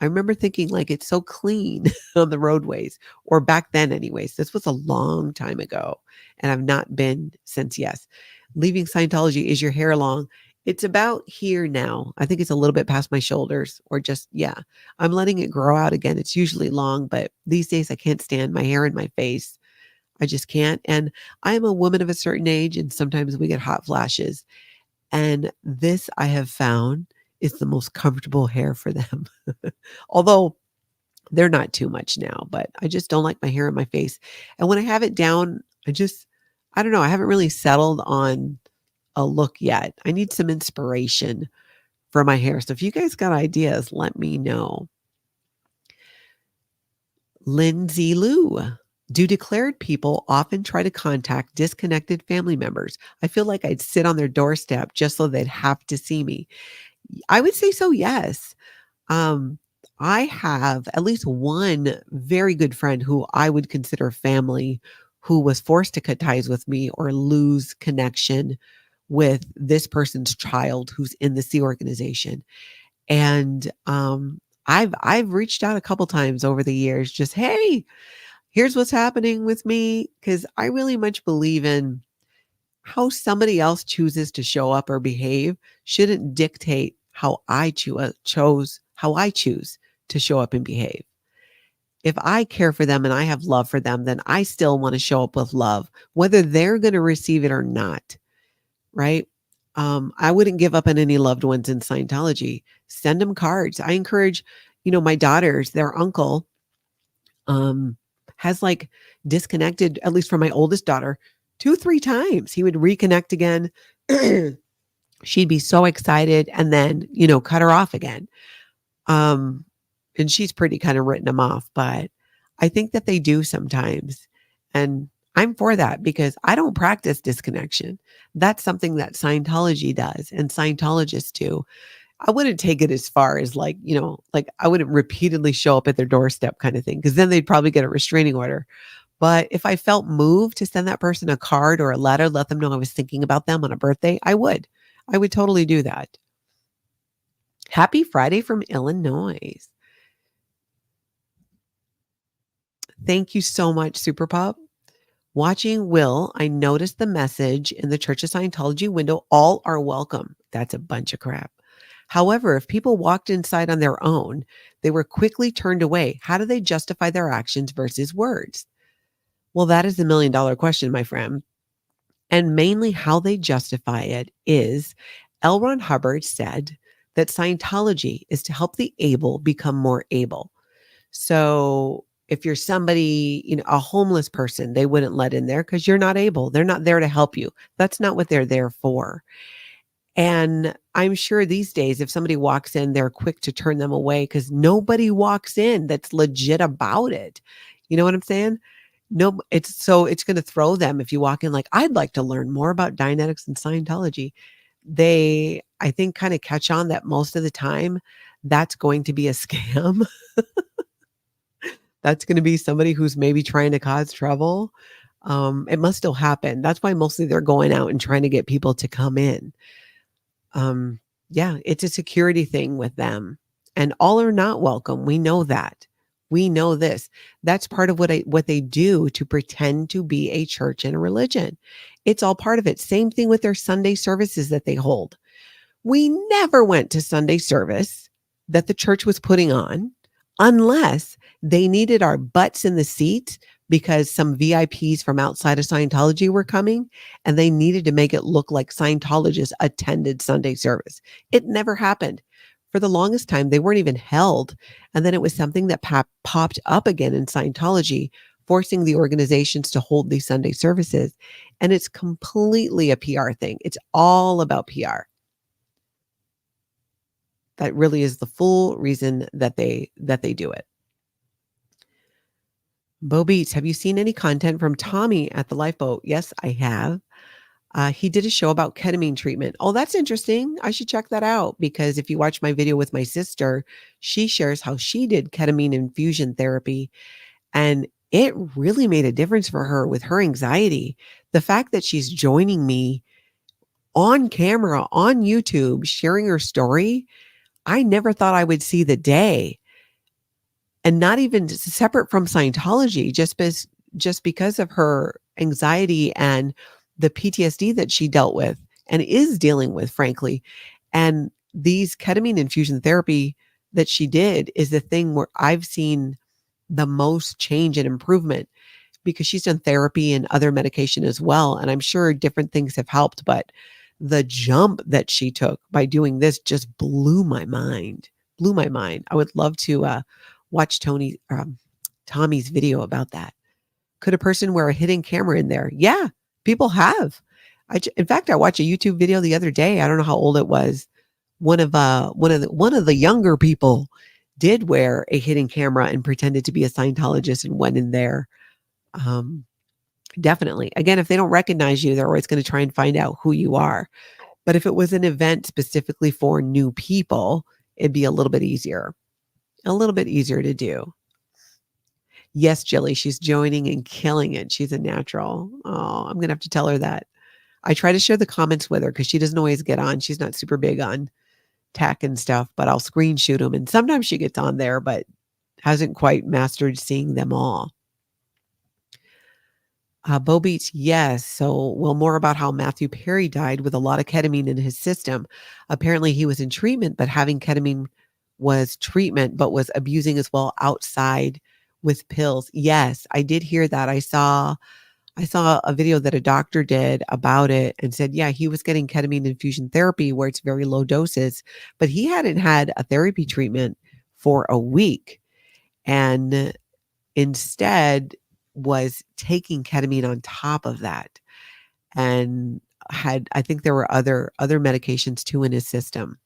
remember thinking like it's so clean on the roadways, or back then, anyways. This was a long time ago, and I've not been since. Yes. Leaving Scientology, is your hair long? It's about here now. I think it's a little bit past my shoulders, or just, yeah, I'm letting it grow out again. It's usually long, but these days I can't stand my hair in my face. I just can't. And I am a woman of a certain age, and sometimes we get hot flashes. And this I have found is the most comfortable hair for them. Although they're not too much now, but I just don't like my hair in my face. And when I have it down, I don't know, I haven't really settled on a look yet. I need some inspiration for my hair. So if you guys got ideas, let me know. Lindsay Lou. Do declared people often try to contact disconnected family members? I feel like I'd sit on their doorstep just so they'd have to see me. I would say so, yes. Um, I have at least one very good friend who I would consider family who was forced to cut ties with me or lose connection with this person's child who's in the Sea organization. And I've reached out a couple times over the years, just hey, here's what's happening with me, because I really much believe in how somebody else chooses to show up or behave shouldn't dictate how I choose to show up and behave. If I care for them and I have love for them, then I still want to show up with love, whether they're going to receive it or not, right? I wouldn't give up on any loved ones in Scientology. Send them cards. I encourage, my daughters, their uncle, um, has like disconnected, at least from my oldest daughter, 2, 3 times. He would reconnect again. She'd be so excited and then, cut her off again. Um, and she's pretty kind of written him off, but I think that they do sometimes. And I'm for that because I don't practice disconnection. That's something that Scientology does and Scientologists do. I wouldn't take it as far as like, like I wouldn't repeatedly show up at their doorstep kind of thing, because then they'd probably get a restraining order. But if I felt moved to send that person a card or a letter, let them know I was thinking about them on a birthday, I would. I would totally do that. Happy Friday from Illinois. Thank you so much, Super Pop. Watching Will, I noticed the message in the Church of Scientology window, all are welcome. That's a bunch of crap. However, if people walked inside on their own, they were quickly turned away. How do they justify their actions versus words? Well, that is the $1,000,000 question, my friend. And mainly how they justify it is L. Ron Hubbard said that Scientology is to help the able become more able. So if you're somebody, a homeless person, they wouldn't let in there because you're not able. They're not there to help you. That's not what they're there for. And I'm sure these days, if somebody walks in, they're quick to turn them away because nobody walks in that's legit about it. You know what I'm saying? No, it's going to throw them if you walk in like, I'd like to learn more about Dianetics and Scientology. They, I think, kind of catch on that most of the time that's going to be a scam. That's going to be somebody who's maybe trying to cause trouble. It must still happen. That's why mostly they're going out and trying to get people to come in. Um, yeah, it's a security thing with them. And all are not welcome. We know that. We know this. That's part of what they do to pretend to be a church and a religion. It's all part of it. Same thing with their Sunday services that they hold. We never went to Sunday service that the church was putting on unless they needed our butts in the seat because some VIPs from outside of Scientology were coming and they needed to make it look like Scientologists attended Sunday service. It never happened. For the longest time, they weren't even held. And then it was something that popped up again in Scientology, forcing the organizations to hold these Sunday services. And it's completely a PR thing. It's all about PR. That really is the full reason that they do it. Bo Beats, have you seen any content from Tommy at the Lifeboat? Yes, I have. He did a show about ketamine treatment. Oh, that's interesting. I should check that out because if you watch my video with my sister, she shares how she did ketamine infusion therapy and it really made a difference for her with her anxiety. The fact that she's joining me on camera on YouTube, sharing her story, I never thought I would see the day. And not even separate from Scientology, just because of her anxiety and the PTSD that she dealt with and is dealing with, frankly. And these ketamine infusion therapy that she did is the thing where I've seen the most change and improvement because she's done therapy and other medication as well. And I'm sure different things have helped, but the jump that she took by doing this just blew my mind. Blew my mind. I would love to watch Tommy's video about that. Could a person wear a hidden camera in there? Yeah, people have. In fact, I watched a YouTube video the other day. I don't know how old it was. One of the younger people did wear a hidden camera and pretended to be a Scientologist and went in there. Definitely. Again, if they don't recognize you, they're always going to try and find out who you are. But if it was an event specifically for new people, it'd be a little bit easier. A little bit easier to do. Yes, Jilly, she's joining and killing it. She's a natural. Oh, I'm going to have to tell her that. I try to share the comments with her because she doesn't always get on. She's not super big on tech and stuff, but I'll screen shoot them. And sometimes she gets on there, but hasn't quite mastered seeing them all. Bo Beach, yes. So, well, more about how Matthew Perry died with a lot of ketamine in his system. Apparently, he was in treatment, but having ketamine was treatment, but was abusing as well outside with pills. Yes, I did hear that. I saw a video that a doctor did about it and said, yeah, he was getting ketamine infusion therapy where it's very low doses, but he hadn't had a therapy treatment for a week. And instead was taking ketamine on top of that and I think there were other medications too in his system.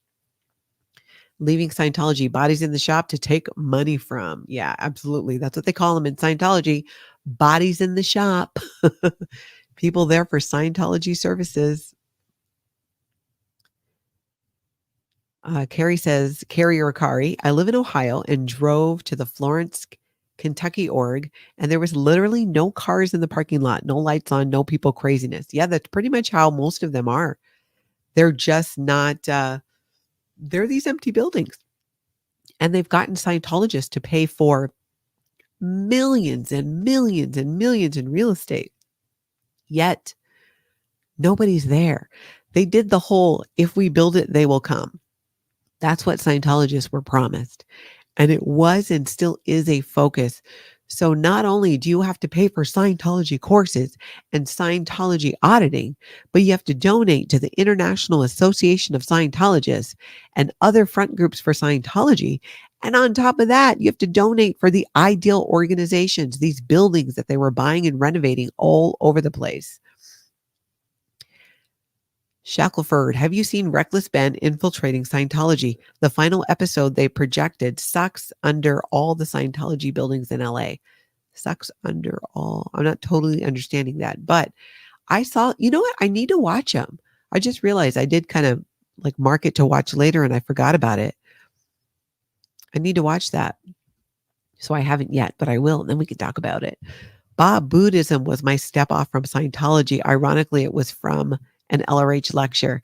Leaving Scientology, bodies in the shop to take money from. Yeah, absolutely. That's what they call them in Scientology, bodies in the shop. People there for Scientology services. Carrie says, Carrie or Kari, I live in Ohio and drove to the Florence, Kentucky org, and there was literally no cars in the parking lot, no lights on, no people craziness. Yeah, that's pretty much how most of them are. They're just not, they're these empty buildings. And they've gotten Scientologists to pay for millions and millions and millions in real estate. Yet nobody's there. They did the whole, if we build it, they will come. That's what Scientologists were promised. And it was and still is a focus. So not only do you have to pay for Scientology courses and Scientology auditing, but you have to donate to the International Association of Scientologists and other front groups for Scientology. And on top of that, you have to donate for the ideal organizations, these buildings that they were buying and renovating all over the place. Shackelford, have you seen Reckless Ben infiltrating Scientology? The final episode they projected sucks under all the Scientology buildings in LA. Sucks under all. I'm not totally understanding that, but I saw, you know what? I need to watch them. I just realized I did kind of like mark it to watch later and I forgot about it. I need to watch that. So I haven't yet, but I will, and then we can talk about it. Bob, Buddhism was my step off from Scientology. Ironically, it was from an LRH lecture.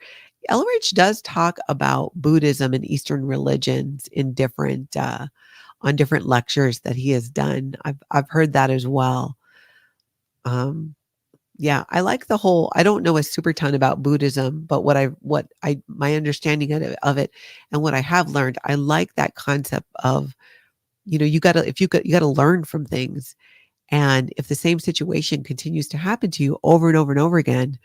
LRH does talk about Buddhism and Eastern religions in different on different lectures that he has done. I've heard that as well. Yeah, I like the whole. I don't know a super ton about Buddhism, but my understanding of it and what I have learned, I like that concept of, you gotta learn from things. And if the same situation continues to happen to you over and over and over again,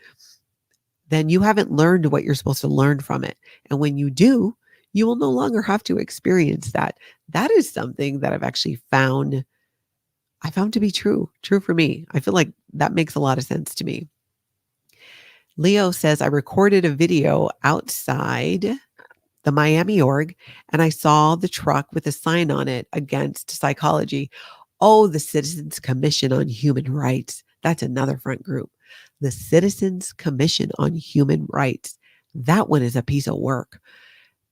then you haven't learned what you're supposed to learn from it. And when you do, you will no longer have to experience that. That is something that I've actually found to be true for me. I feel like that makes a lot of sense to me. Leo says, I recorded a video outside the Miami org and I saw the truck with a sign on it against psychology. Oh, the Citizens Commission on Human Rights. That's another front group. The Citizens Commission on Human Rights. That one is a piece of work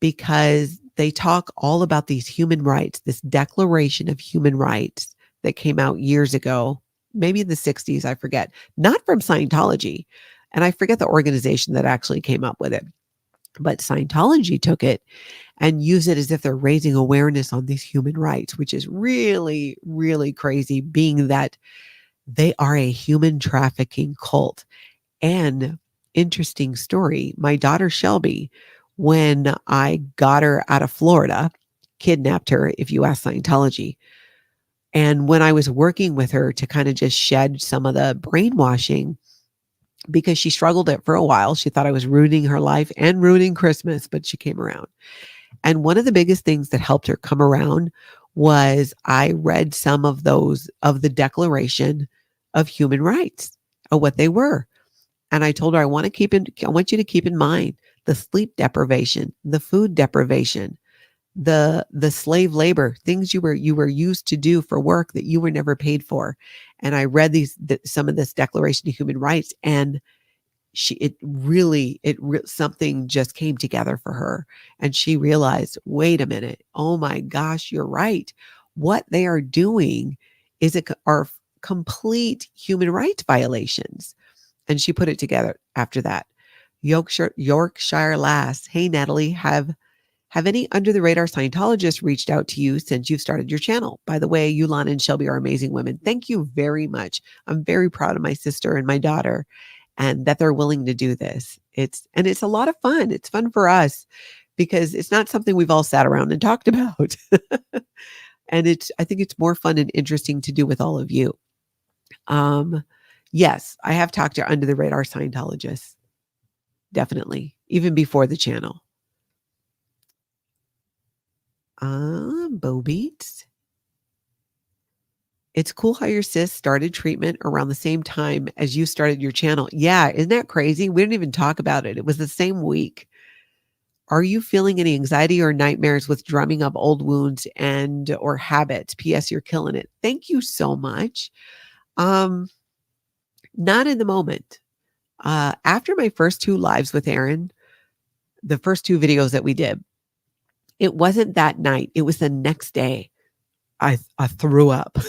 because they talk all about these human rights, this Declaration of Human Rights that came out years ago, maybe in the 60s, I forget, not from Scientology. And I forget the organization that actually came up with it. But Scientology took it and use it as if they're raising awareness on these human rights, which is really, really crazy, being that they are a human trafficking cult. And interesting story, my daughter Shelby, when I got her out of Florida, kidnapped her, if you ask Scientology. And when I was working with her to kind of just shed some of the brainwashing, because she struggled it for a while. She thought I was ruining her life and ruining Christmas, but she came around. And one of the biggest things that helped her come around was I read some of the Declaration of Human Rights, of what they were. And I told her, I want you to keep in mind the sleep deprivation, the food deprivation, the slave labor, things you were used to do for work that you were never paid for. And I read some of this Declaration of Human Rights, and something just came together for her. And she realized, wait a minute, oh my gosh, you're right. What they are doing are complete human rights violations. And she put it together after that. Yorkshire Lass. Hey, Natalie, have any under the radar Scientologists reached out to you since you've started your channel? By the way, Yulana and Shelby are amazing women. Thank you very much. I'm very proud of my sister and my daughter, and that they're willing to do this. It's a lot of fun. It's fun for us because it's not something we've all sat around and talked about. And I think it's more fun and interesting to do with all of you. Yes, I have talked to under the radar Scientologists. Definitely. Even before the channel. Bo Beats. It's cool how your sis started treatment around the same time as you started your channel. Yeah, isn't that crazy? We didn't even talk about it. It was the same week. Are you feeling any anxiety or nightmares with drumming up old wounds or habits? P.S. You're killing it. Thank you so much. Not in the moment. After my first 2 lives with Aaron, the first 2 videos that we did, it wasn't that night. It was the next day. I threw up.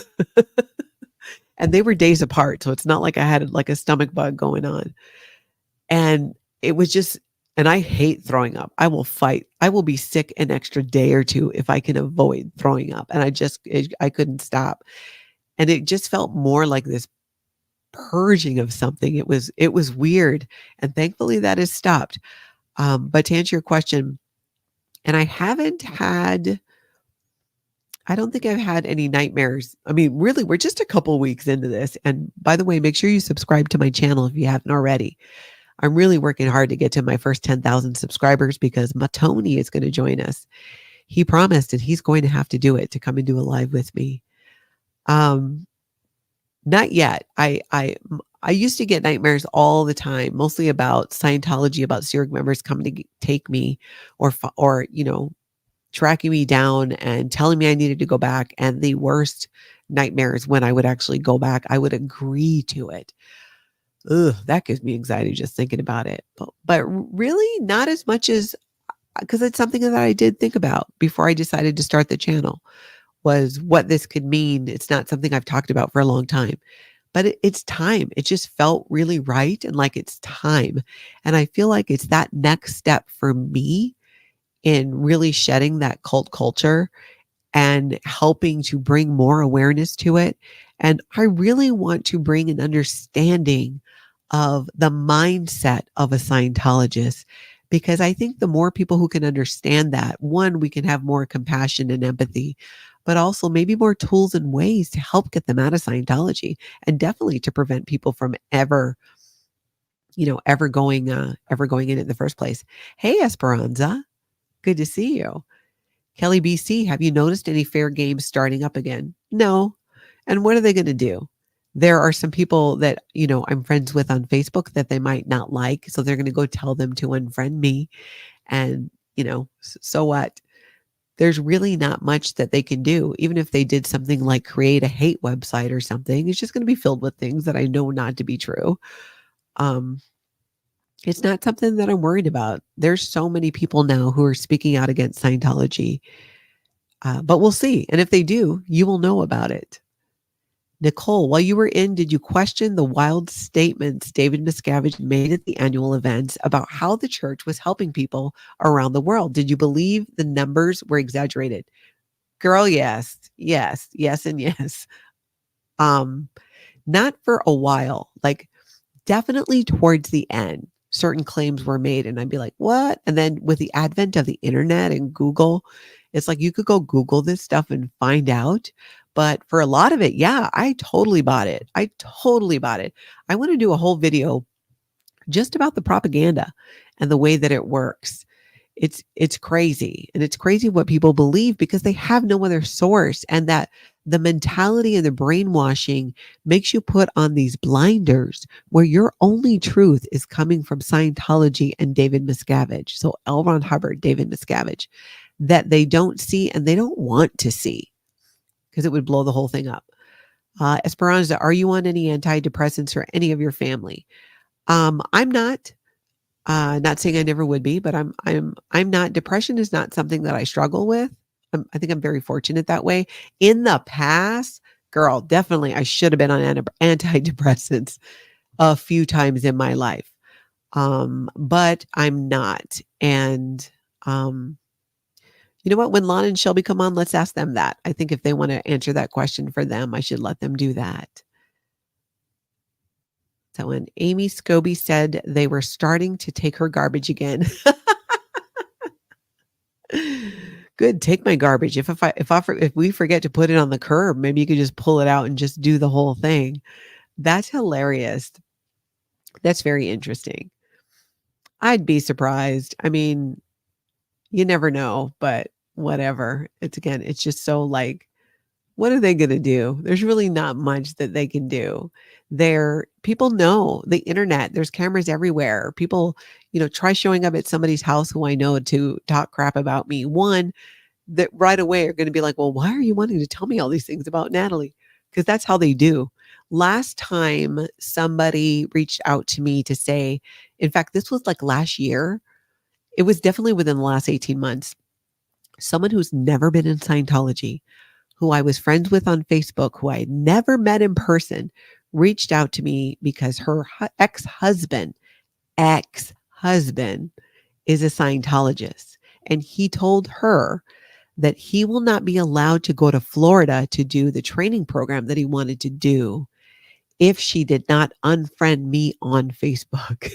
And they were days apart. So it's not like I had like a stomach bug going on. And it was just, and I hate throwing up. I will fight. I will be sick an extra day or 2 if I can avoid throwing up. And I couldn't stop. And it just felt more like this purging of something. It was weird, and thankfully that has stopped. But to answer your question, and I don't think I've had any nightmares. I mean, really, we're just a couple weeks into this. And by the way, make sure you subscribe to my channel if you haven't already. I'm really working hard to get to my first 10,000 subscribers because Matoni is going to join us. He promised, and he's going to have to do it to come and do a live with me. Um, Not yet. I used to get nightmares all the time, mostly about Scientology, about SEERG members coming to take me, or tracking me down and telling me I needed to go back. And the worst nightmares when I would actually go back, I would agree to it. Ugh, that gives me anxiety just thinking about it. But really, not as much as, because it's something that I did think about before I decided to start the channel, was what this could mean. It's not something I've talked about for a long time, but it's time. It just felt really right and like it's time. And I feel like it's that next step for me in really shedding that cult culture and helping to bring more awareness to it. And I really want to bring an understanding of the mindset of a Scientologist, because I think the more people who can understand that, one, we can have more compassion and empathy, but also maybe more tools and ways to help get them out of Scientology, and definitely to prevent people from ever going in the first place. Hey, Esperanza, good to see you. Kelly BC, have you noticed any fair games starting up again? No. And what are they going to do? There are some people that, I'm friends with on Facebook that they might not like. So they're going to go tell them to unfriend me. And, so what? There's really not much that they can do. Even if they did something like create a hate website or something, it's just going to be filled with things that I know not to be true. It's not something that I'm worried about. There's so many people now who are speaking out against Scientology. But we'll see. And if they do, you will know about it. Nicole, while you were in, did you question the wild statements David Miscavige made at the annual events about how the church was helping people around the world? Did you believe the numbers were exaggerated? Girl, yes, yes, yes, and yes. Not for a while. Like, definitely towards the end, certain claims were made, and I'd be like, what? And then with the advent of the internet and Google, it's like you could go Google this stuff and find out. But for a lot of it, yeah, I totally bought it. I want to do a whole video just about the propaganda and the way that it works. It's crazy. And it's crazy what people believe because they have no other source, and that the mentality and the brainwashing makes you put on these blinders where your only truth is coming from Scientology and David Miscavige. So L. Ron Hubbard, David Miscavige, that they don't see and they don't want to see, because it would blow the whole thing up. Esperanza, are you on any antidepressants for any of your family? I'm not. Not saying I never would be, but I'm not. Depression is not something that I struggle with. I think I'm very fortunate that way. In the past, girl, definitely I should have been on antidepressants a few times in my life. But I'm not. And you know what? When Lon and Shelby come on, let's ask them that. I think if they want to answer that question for them, I should let them do that. So when Amy Scobie said they were starting to take her garbage again. Good, take my garbage. If we forget to put it on the curb, maybe you could just pull it out and just do the whole thing. That's hilarious. That's very interesting. I'd be surprised. I mean, you never know, but whatever. It's just so like, what are they going to do? There's really not much that they can do. People know the internet. There's cameras everywhere. People, try showing up at somebody's house who I know to talk crap about me. One, that right away are going to be like, well, why are you wanting to tell me all these things about Natalie? Because that's how they do. Last time somebody reached out to me to say, in fact, this was like last year. It was definitely within the last 18 months. Someone who's never been in Scientology, who I was friends with on Facebook, who I had never met in person, reached out to me because her ex-husband is a Scientologist. And he told her that he will not be allowed to go to Florida to do the training program that he wanted to do if she did not unfriend me on Facebook.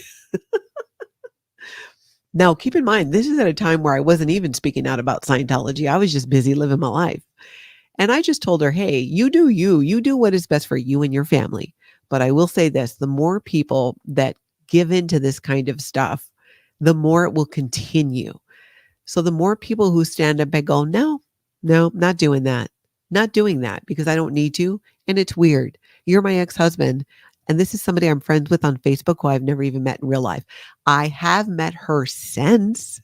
Now, keep in mind, this is at a time where I wasn't even speaking out about Scientology. I was just busy living my life. And I just told her, hey, you do what is best for you and your family. But I will say this, the more people that give into this kind of stuff, the more it will continue. So the more people who stand up and go, no, no, not doing that, not doing that because I don't need to. And it's weird. You're my ex-husband. And this is somebody I'm friends with on Facebook who I've never even met in real life. I have met her since,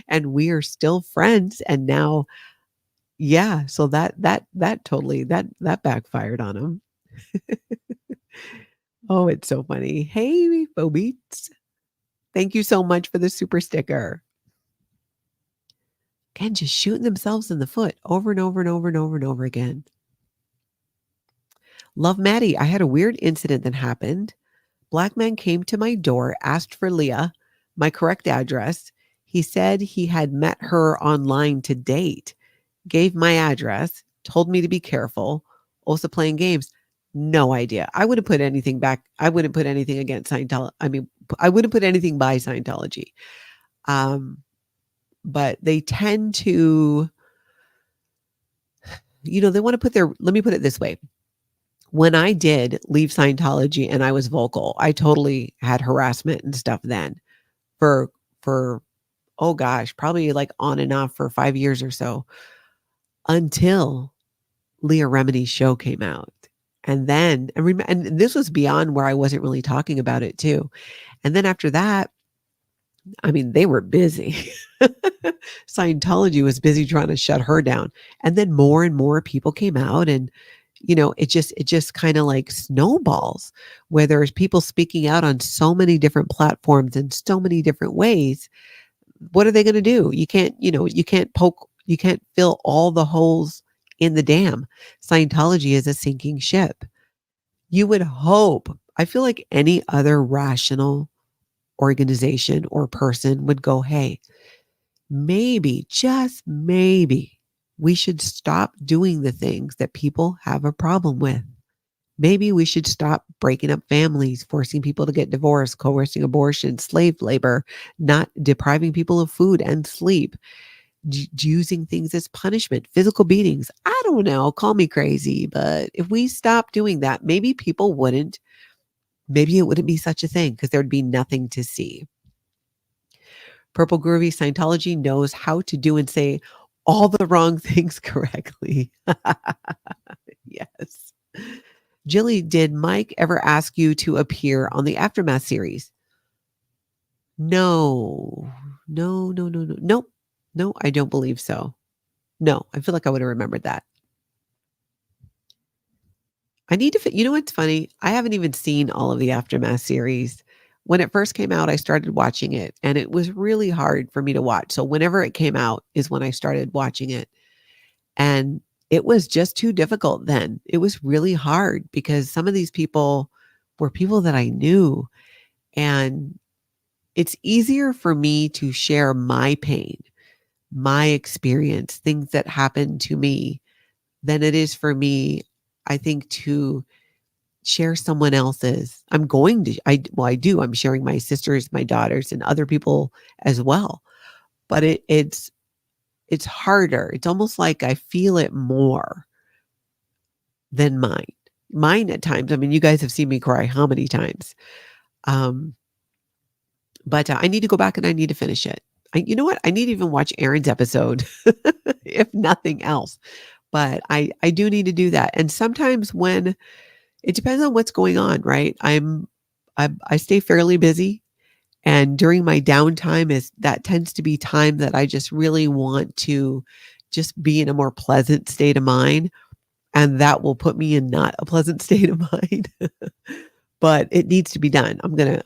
and we are still friends. And now, yeah, so that totally that backfired on him. Oh, it's so funny. Hey, Phobeats. Thank you so much for the super sticker. Again, just shooting themselves in the foot over and over and over and over and over again. Love Maddie, I had a weird incident that happened. Black man came to my door, asked for Leah, my correct address. He said he had met her online to date, gave my address, told me to be careful, also playing games. No idea. I wouldn't put anything back. I wouldn't put anything against Scientology. I mean, I wouldn't put anything by Scientology. But they tend to, they want to put let me put it this way. When I did leave Scientology and I was vocal, I totally had harassment and stuff then for oh gosh, probably like on and off for 5 years or so until Leah Remini's show came out. And then, and this was beyond where I wasn't really talking about it too. And then after that, I mean, they were busy. Scientology was busy trying to shut her down. And then more and more people came out and it just kind of like snowballs where there's people speaking out on so many different platforms in so many different ways. What are they going to do? You can't fill all the holes in the dam. Scientology is a sinking ship. You would hope, I feel like any other rational organization or person would go, hey, maybe, just maybe, we should stop doing the things that people have a problem with. Maybe we should stop breaking up families, forcing people to get divorced, coercing abortion, slave labor, not depriving people of food and sleep, using things as punishment, physical beatings. I don't know, call me crazy, but if we stop doing that, maybe it wouldn't be such a thing because there'd be nothing to see. Purple Groovy, Scientology knows how to do and say all the wrong things correctly. Yes. Jilly, did Mike ever ask you to appear on the Aftermath series? No. Nope. No, I don't believe so. No, I feel like I would have remembered that. I need to, you know what's funny? I haven't even seen all of the Aftermath series. When it first came out, I started watching it and it was really hard for me to watch. So whenever it came out is when I started watching it. And it was just too difficult then. It was really hard because some of these people were people that I knew. And it's easier for me to share my pain, my experience, things that happened to me than it is for me, I think, to share someone else's. I do. I'm sharing my sisters, my daughters, and other people as well. But it's harder. It's almost like I feel it more than mine. Mine at times. I mean, you guys have seen me cry how many times? But I need to go back and I need to finish it. You know what? I need to even watch Aaron's episode, if nothing else. But I do need to do that. And sometimes when it depends on what's going on, right? I stay fairly busy. And during my downtime that tends to be time that I just really want to just be in a more pleasant state of mind. And that will put me in not a pleasant state of mind. But it needs to be done.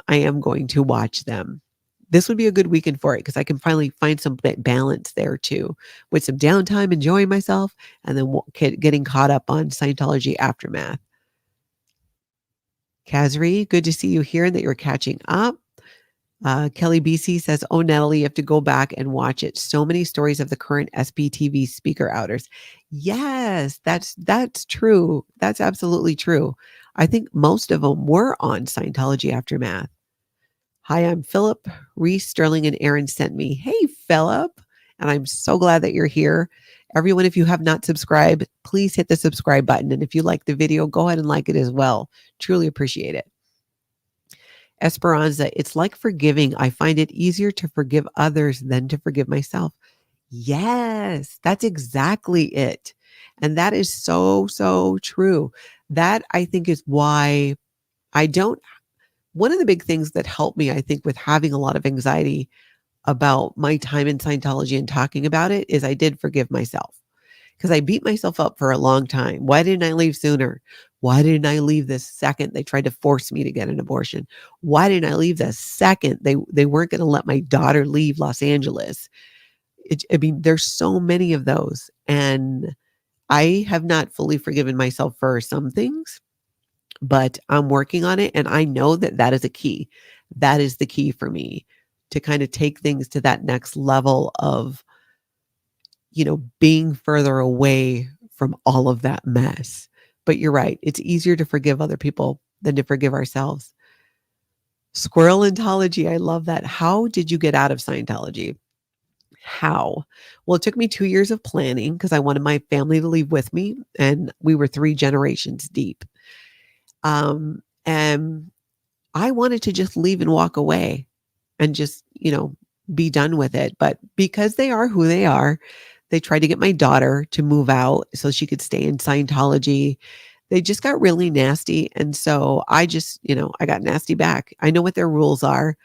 I am going to watch them. This would be a good weekend for it because I can finally find some balance there too, with some downtime, enjoying myself, and then getting caught up on Scientology Aftermath. Kazri, good to see you here and that you're catching up. Kelly BC says, oh, Natalie, you have to go back and watch it. So many stories of the current SPTV speaker outers. Yes, that's true. That's absolutely true. I think most of them were on Scientology Aftermath. Hi, I'm Philip. Reese, Sterling, and Aaron sent me. Hey, Philip. And I'm so glad that you're here. Everyone, if you have not subscribed, please hit the subscribe button. And if you like the video, go ahead and like it as well. Truly appreciate it. Esperanza, it's like forgiving. I find it easier to forgive others than to forgive myself. Yes, that's exactly it. And that is so, so true. That I think is why I don't. One of the big things that helped me, I think, with having a lot of anxiety about my time in Scientology and talking about it is I did forgive myself because I beat myself up for a long time. Why didn't I leave sooner? Why didn't I leave the second they tried to force me to get an abortion? Why didn't I leave the second they weren't going to let my daughter leave Los Angeles? I mean, there's so many of those. And I have not fully forgiven myself for some things, but I'm working on it. And I know that that is a key. That is the key for me to kind of take things to that next level of, being further away from all of that mess. But you're right. It's easier to forgive other people than to forgive ourselves. Squirrelentology. I love that. How did you get out of Scientology? How? Well, it took me 2 years of planning because I wanted my family to leave with me, and we were 3 generations deep. And I wanted to just leave and walk away and just, be done with it. But because they are who they are, they tried to get my daughter to move out so she could stay in Scientology. They just got really nasty. And so I just, I got nasty back. I know what their rules are.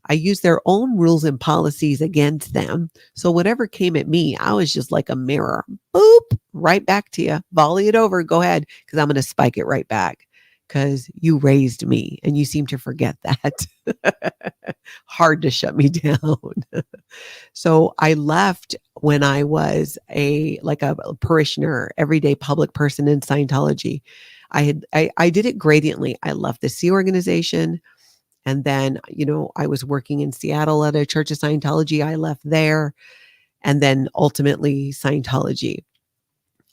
I used their own rules and policies against them. So whatever came at me, I was just like a mirror. Boop, right back to you. Volley it over. Go ahead, because I'm going to spike it right back because you raised me and you seem to forget that. Hard to shut me down. So I left when I was a parishioner, everyday public person in Scientology. I did it gradiently. I left the Sea organization. And then, I was working in Seattle at a Church of Scientology. I left there. And then ultimately Scientology.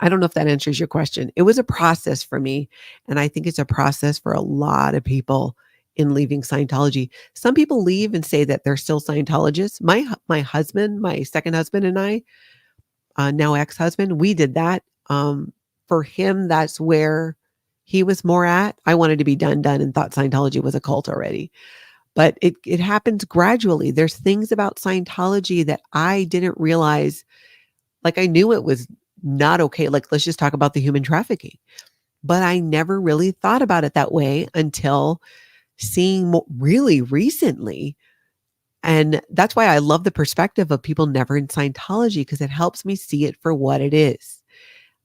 I don't know if that answers your question. It was a process for me. And I think it's a process for a lot of people in leaving Scientology. Some people leave and say that they're still Scientologists. My husband, my second husband and I, now ex-husband, we did that. For him, that's where he was more at. I wanted to be done and thought Scientology was a cult already. But it happens gradually. There's things about Scientology that I didn't realize. Like I knew it was not okay. Like, let's just talk about the human trafficking. But I never really thought about it that way until seeing really recently. And that's why I love the perspective of people never in Scientology, because it helps me see it for what it is.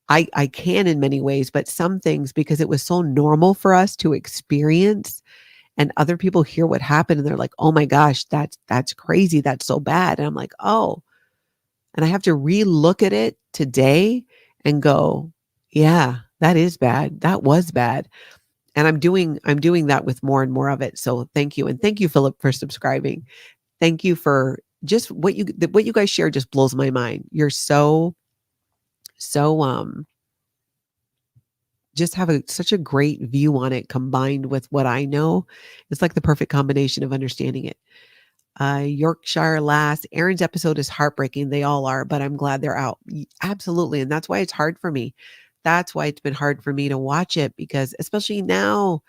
I can in many ways, but some things, because it was so normal for us to experience, and other people hear what happened and they're like, oh my gosh, that's crazy. That's so bad. And I'm like, oh, and I have to re-look at it today and go, yeah, that is bad. That was bad. And I'm doing that with more and more of it. So thank you. And thank you, Philip, for subscribing. Thank you for just what you guys share just blows my mind. You're so just have such a great view on it combined with what I know. It's like the perfect combination of understanding it. Yorkshire Lass, Aaron's episode is heartbreaking. They all are, but I'm glad they're out. Absolutely. And that's why it's hard for me. That's why it's been hard for me to watch it, because especially now,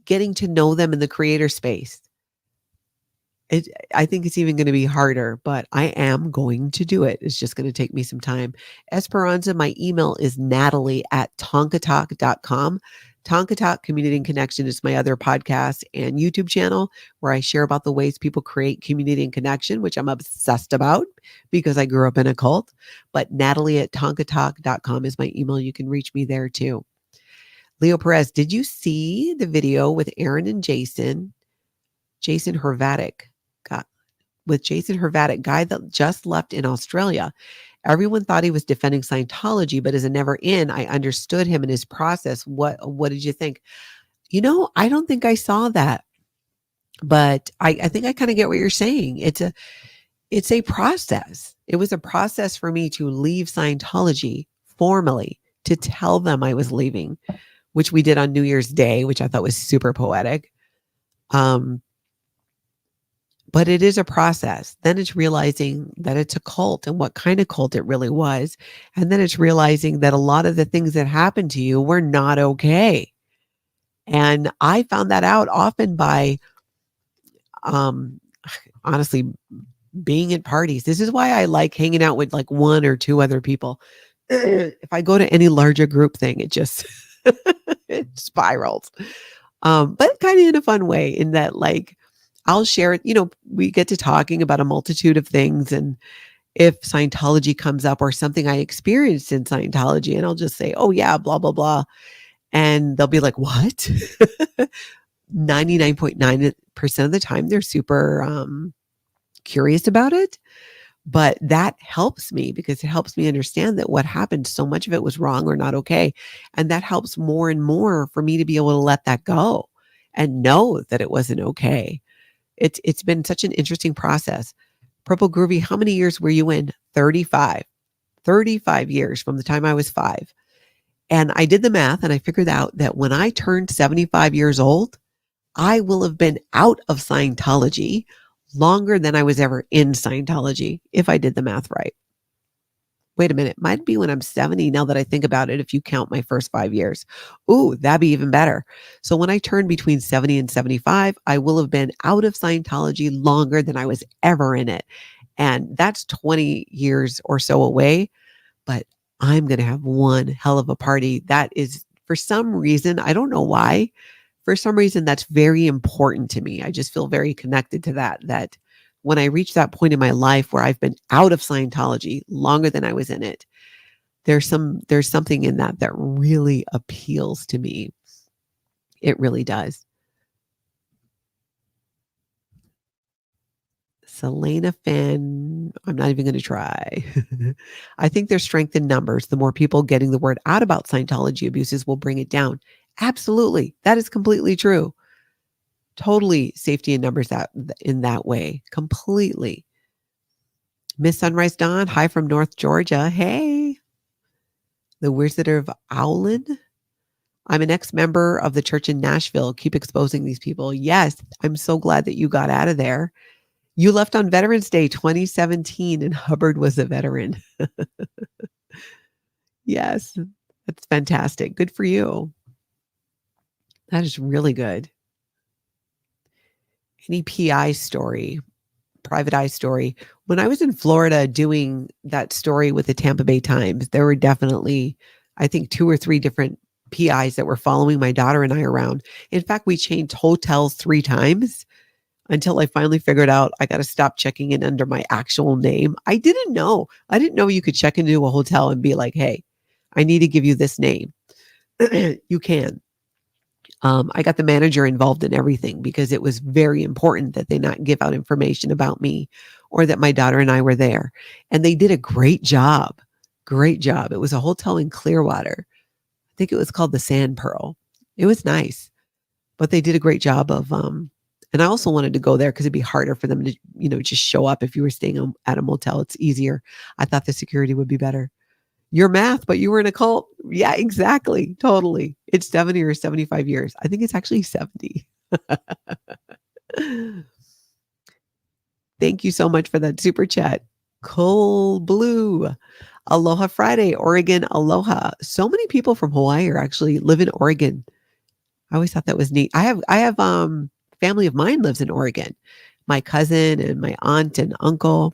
getting to know them in the creator space, I think it's even going to be harder, but I am going to do it. It's just going to take me some time. Esperanza, my email is natalie@tonkatalk.com. Tonka Talk Community and Connection is my other podcast and YouTube channel where I share about the ways people create community and connection, which I'm obsessed about because I grew up in a cult. But natalie@tonkatalk.com is my email. You can reach me there too. Leo Perez, did you see the video with Aaron and Jason Hervatic? With Jason Hervatic, guy that just left in Australia. Everyone thought he was defending Scientology, but as a never in, I understood him and his process. What did you think? I don't think I saw that, but I think I kind of get what you're saying. It's a process. It was a process for me to leave Scientology formally, to tell them I was leaving. which we did on New Year's Day, which I thought was super poetic. Um, but it is a process. Then it's realizing that it's a cult and what kind of cult it really was. And then it's realizing that a lot of the things that happened to you were not okay. And I found that out often by um honestly being at parties. This is why I like hanging out with like one or two other people. If I go to any larger group thing, it just it spirals. But kind of in a fun way, in that like I'll share it, we get to talking about a multitude of things. And if Scientology comes up or something I experienced in Scientology, and I'll just say, oh yeah, blah, blah, blah. And they'll be like, what? 99.9% of the time, they're super curious about it. But that helps me because it helps me understand that what happened, so much of it was wrong or not okay. And that helps more and more for me to be able to let that go and know that it wasn't okay. It's been such an interesting process. Purple Groovy, how many years were you in? 35. 35 years from the time I was 5. And I did the math and I figured out that when I turned 75 years old, I will have been out of Scientology longer than I was ever in Scientology, if I did the math right. Wait a minute, might be when I'm 70 now that I think about it, if you count my first 5 years. Ooh, that'd be even better. So when I turn between 70 and 75, I will have been out of Scientology longer than I was ever in it. And that's 20 years or so away, but I'm going to have one hell of a party. That is, for some reason, I don't know why, for some reason, that's very important to me. I just feel very connected to that when I reach that point in my life where I've been out of Scientology longer than I was in it, there's something in that really appeals to me. It really does. Selena Finn, I'm not even going to try. I think there's strength in numbers. The more people getting the word out about Scientology abuses will bring it down. Absolutely. That is completely true. Totally safety in numbers that in that way. Completely. Miss Sunrise Dawn, hi from North Georgia. Hey. The Wizard of Owlin. I'm an ex-member of the church in Nashville. Keep exposing these people. Yes, I'm so glad that you got out of there. You left on Veterans Day 2017 and Hubbard was a veteran. Yes, that's fantastic. Good for you. That is really good. Any PI story, private eye story. When I was in Florida doing that story with the Tampa Bay Times, there were definitely, I think, 2 or 3 different PIs that were following my daughter and I around. In fact, we changed hotels 3 times until I finally figured out I got to stop checking in under my actual name. I didn't know. I didn't know you could check into a hotel and be like, hey, I need to give you this name. You can. I got the manager involved in everything because it was very important that they not give out information about me or that my daughter and I were there. And they did a great job. Great job. It was a hotel in Clearwater. I think it was called the Sand Pearl. It was nice, but they did a great job of, and I also wanted to go there because it'd be harder for them to, just show up if you were staying at a motel. It's easier. I thought the security would be better. Your math, but you were in a cult. Yeah, exactly. Totally. It's 70 or 75 years. I think it's actually 70. Thank you so much for that super chat. Cool Blue. Aloha Friday, Oregon. Aloha. So many people from Hawaii are actually live in Oregon. I always thought that was neat. I have family of mine lives in Oregon. My cousin and my aunt and uncle.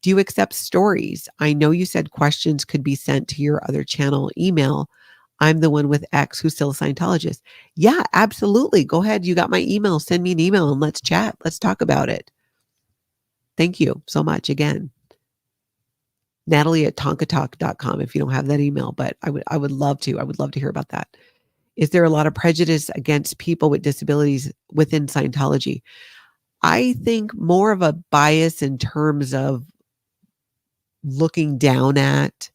Do you accept stories? I know you said questions could be sent to your other channel email. I'm the one with X who's still a Scientologist. Yeah, absolutely. Go ahead. You got my email. Send me an email and let's chat. Let's talk about it. Thank you so much again. Natalie@tonkatalk.com if you don't have that email, but I would love to. I would love to hear about that. Is there a lot of prejudice against people with disabilities within Scientology? I think more of a bias in terms of looking down at,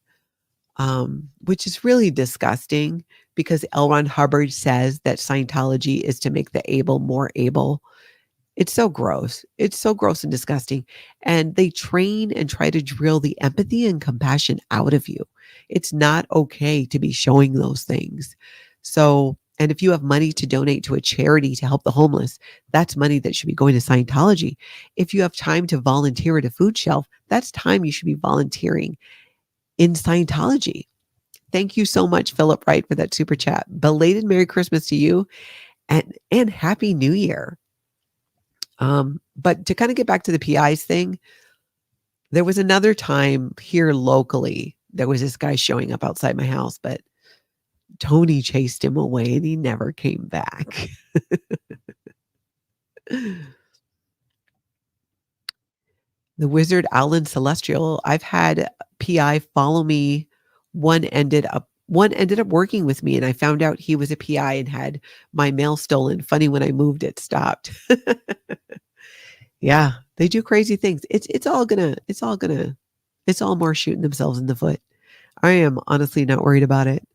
which is really disgusting because L. Ron Hubbard says that Scientology is to make the able more able. It's so gross. It's so gross and disgusting. And they train and try to drill the empathy and compassion out of you. It's not okay to be showing those things. So, and if you have money to donate to a charity to help the homeless, that's money that should be going to Scientology. If you have time to volunteer at a food shelf, that's time you should be volunteering in Scientology. Thank you so much, Philip Wright, for that super chat. Belated Merry Christmas to you and Happy New Year. But to kind of get back to the PIs thing, there was another time here locally, there was this guy showing up outside my house, but Tony chased him away and he never came back. The wizard Alan Celestial, I've had PI follow me. One ended up working with me and I found out he was a PI and had my mail stolen. Funny, when I moved it stopped. Yeah, they do crazy things. It's all more shooting themselves in the foot. I am honestly not worried about it.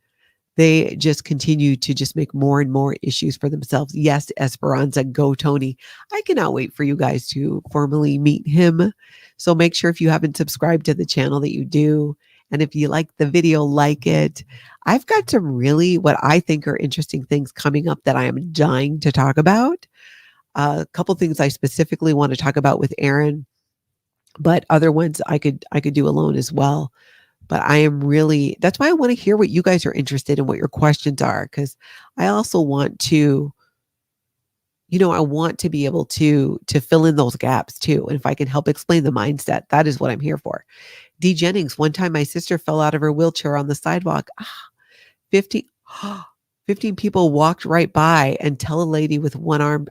They just continue to just make more and more issues for themselves. Yes, Esperanza, go Tony. I cannot wait for you guys to formally meet him. So make sure if you haven't subscribed to the channel that you do. And if you like the video, like it. I've got some really what I think are interesting things coming up that I am dying to talk about. A couple things I specifically want to talk about with Aaron, but other ones I could do alone as well. But I am really, that's why I want to hear what you guys are interested in, what your questions are, because I also want to, I want to be able to fill in those gaps too. And if I can help explain the mindset, that is what I'm here for. D Jennings, one time my sister fell out of her wheelchair on the sidewalk. 50, 15 people walked right by until a lady with one arm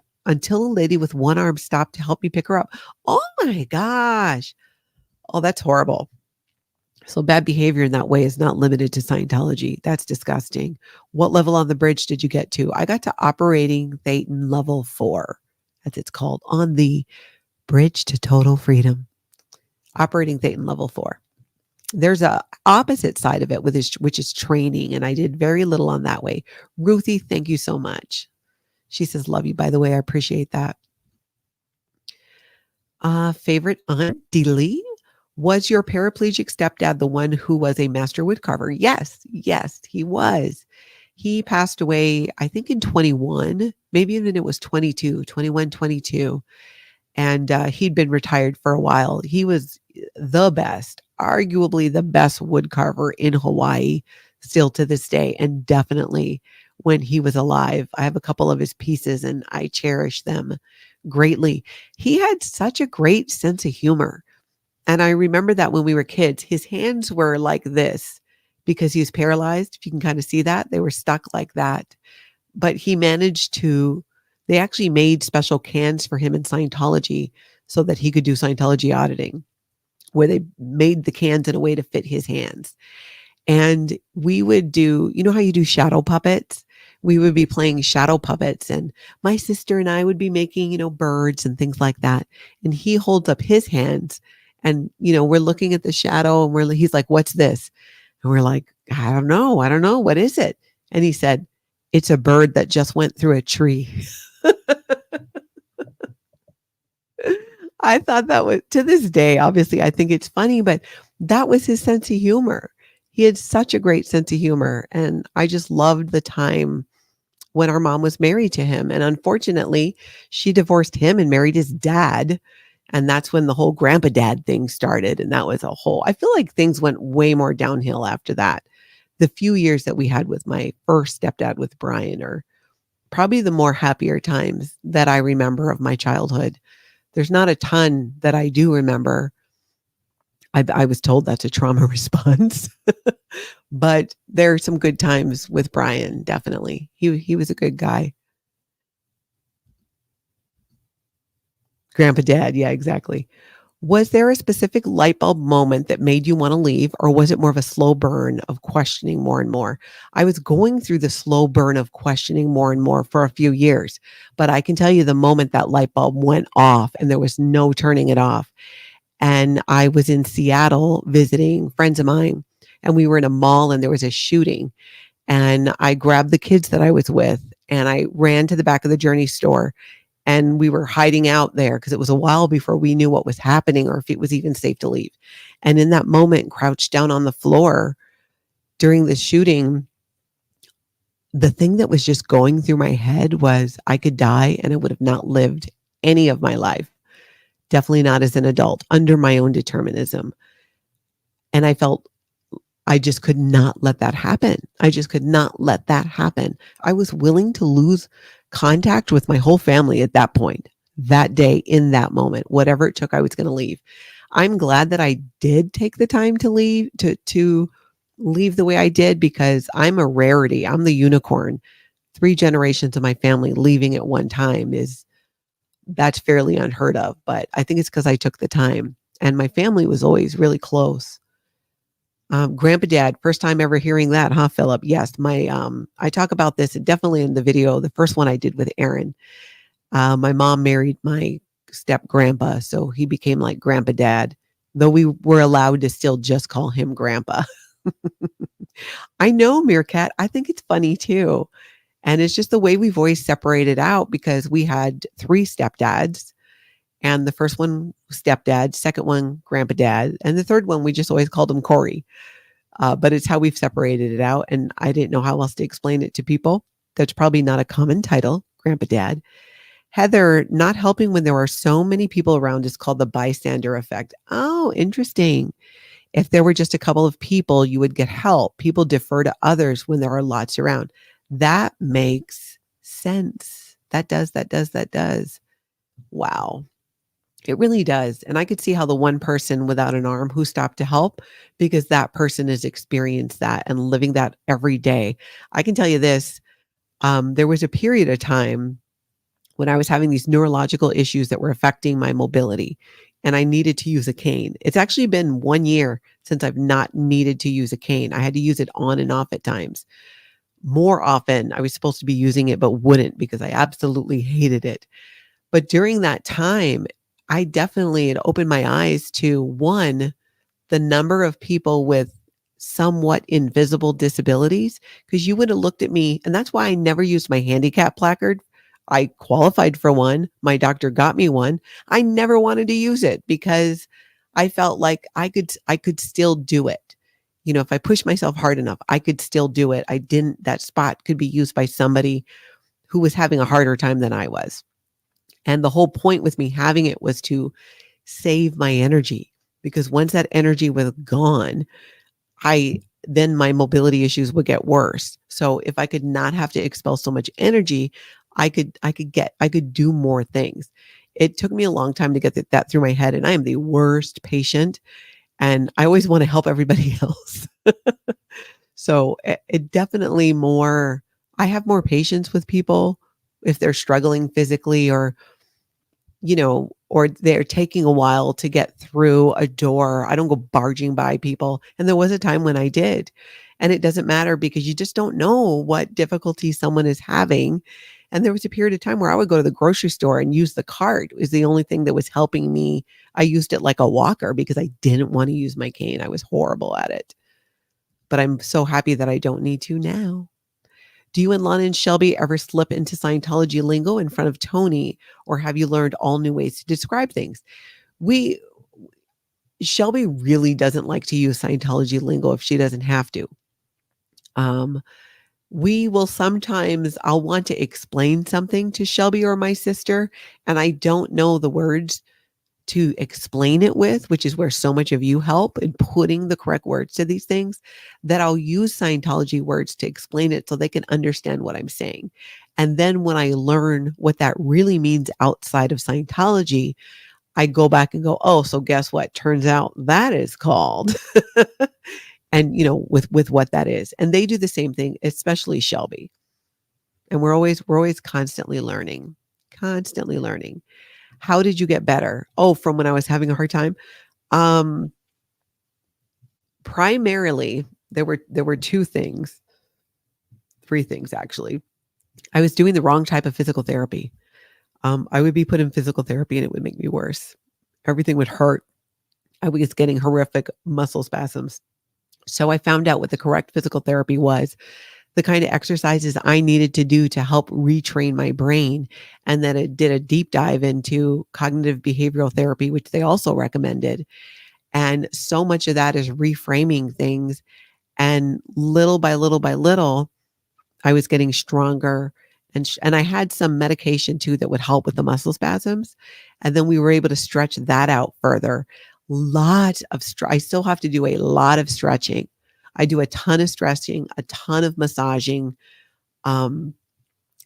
stopped to help me pick her up. Oh my gosh. Oh, that's horrible. So bad behavior in that way is not limited to Scientology. That's disgusting. What level on the bridge did you get to? I got to operating Thetan level 4, as it's called, on the bridge to total freedom. Operating Thetan level 4. There's a opposite side of it, which is training, and I did very little on that way. Ruthie, thank you so much. She says, love you, by the way. I appreciate that. Favorite Aunt Dealey? Was your paraplegic stepdad the one who was a master woodcarver? Yes, he was. He passed away, I think in 21, maybe even it was 22, 21, 22. And he'd been retired for a while. He was the best, arguably the best woodcarver in Hawaii still to this day. And definitely when he was alive, I have a couple of his pieces and I cherish them greatly. He had such a great sense of humor. And I remember that when we were kids, his hands were like this because he was paralyzed. If you can kind of see that, they were stuck like that. But he managed to, they actually made special cans for him in Scientology so that he could do Scientology auditing, where they made the cans in a way to fit his hands. And we would do, you know how you do shadow puppets? We would be playing shadow puppets and my sister and I would be making, birds and things like that. And he holds up his hands and, we're looking at the shadow and he's like, what's this? And we're like, I don't know. What is it? And he said, it's a bird that just went through a tree. I thought that was, to this day, obviously, I think it's funny, but that was his sense of humor. He had such a great sense of humor. And I just loved the time when our mom was married to him. And unfortunately, she divorced him and married his dad. And that's when the whole grandpa dad thing started. And that was I feel like things went way more downhill after that. The few years that we had with my first stepdad with Brian are probably the more happier times that I remember of my childhood. There's not a ton that I do remember. I was told that's a trauma response, but there are some good times with Brian. Definitely. He was a good guy. Grandpa dad. Yeah, exactly. Was there a specific light bulb moment that made you want to leave, or was it more of a slow burn of questioning more and more? I was going through the slow burn of questioning more and more for a few years, but I can tell you the moment that light bulb went off and there was no turning it off. And I was in Seattle visiting friends of mine, and we were in a mall and there was a shooting. And I grabbed the kids that I was with and I ran to the back of the Journey store. And we were hiding out there because it was a while before we knew what was happening or if it was even safe to leave. And in that moment, crouched down on the floor during the shooting, the thing that was just going through my head was I could die and I would have not lived any of my life. Definitely not as an adult, under my own determinism. And I felt I just could not let that happen. I just could not let that happen. I was willing to lose contact with my whole family at that point, that day, in that moment, whatever it took, I was going to leave. I'm glad that I did take the time to leave, to leave the way I did, because I'm a rarity. I'm the unicorn. 3 generations of my family leaving at one time that's fairly unheard of, but I think it's because I took the time, and my family was always really close. Grandpa Dad, first time ever hearing that, huh, Philip? Yes, I talk about this definitely in the video, the first one I did with Aaron. My mom married my step grandpa, so he became like Grandpa Dad, though we were allowed to still just call him Grandpa. I know, Meerkat. I think it's funny too. And it's just the way we've always separated out, because we had 3 stepdads. And the first one, stepdad, second one, Grandpa Dad. And the third one, we just always called him Corey. But it's how we've separated it out. And I didn't know how else to explain it to people. That's probably not a common title, Grandpa Dad. Heather, not helping when there are so many people around is called the bystander effect. Oh, interesting. If there were just a couple of people, you would get help. People defer to others when there are lots around. That makes sense. That does. Wow. It really does. And I could see how the one person without an arm who stopped to help, because that person has experienced that and living that every day. I can tell you this, there was a period of time when I was having these neurological issues that were affecting my mobility, and I needed to use a cane. It's actually been 1 year since I've not needed to use a cane. I had to use it on and off at times. More often, I was supposed to be using it, but wouldn't, because I absolutely hated it. But during that time, I definitely had opened my eyes to, one, the number of people with somewhat invisible disabilities, because you would have looked at me, and that's why I never used my handicap placard. I qualified for one. My doctor got me one. I never wanted to use it because I felt like I could still do it. You know, if I pushed myself hard enough, I could still do it. That spot could be used by somebody who was having a harder time than I was. And the whole point with me having it was to save my energy, because once that energy was gone, then my mobility issues would get worse. So if I could not have to expel so much energy, I could do more things. It took me a long time to get that through my head, and I am the worst patient, and I always want to help everybody else. So it definitely I have more patience with people if they're struggling physically, or or they're taking a while to get through a door. I don't go barging by people. And there was a time when I did. And it doesn't matter, because you just don't know what difficulty someone is having. And there was a period of time where I would go to the grocery store and use the cart. It was the only thing that was helping me. I used it like a walker because I didn't want to use my cane. I was horrible at it. But I'm so happy that I don't need to now. Do you and Lana and Shelby ever slip into Scientology lingo in front of Tony, or have you learned all new ways to describe things? We Shelby really doesn't like to use Scientology lingo if she doesn't have to. We will sometimes, I'll want to explain something to Shelby or my sister, and I don't know the words to explain it with, which is where so much of you help in putting the correct words to these things, that I'll use Scientology words to explain it so they can understand what I'm saying. And then when I learn what that really means outside of Scientology, I go back and go, oh, so guess what? Turns out that is called. And with what that is. And they do the same thing, especially Shelby. And we're always constantly learning. Constantly learning. How did you get better? Oh, from when I was having a hard time. Primarily, there were 2 things, 3 things actually. I was doing the wrong type of physical therapy. I would be put in physical therapy and it would make me worse. Everything would hurt. I was getting horrific muscle spasms. So I found out what the correct physical therapy was, the kind of exercises I needed to do to help retrain my brain. And then it did a deep dive into cognitive behavioral therapy, which they also recommended. And so much of that is reframing things. And little by little by little, I was getting stronger, and I had some medication too that would help with the muscle spasms, and then we were able to stretch that out further. Lot of I still have to do a lot of stretching. I do a ton of stretching, a ton of massaging. Um,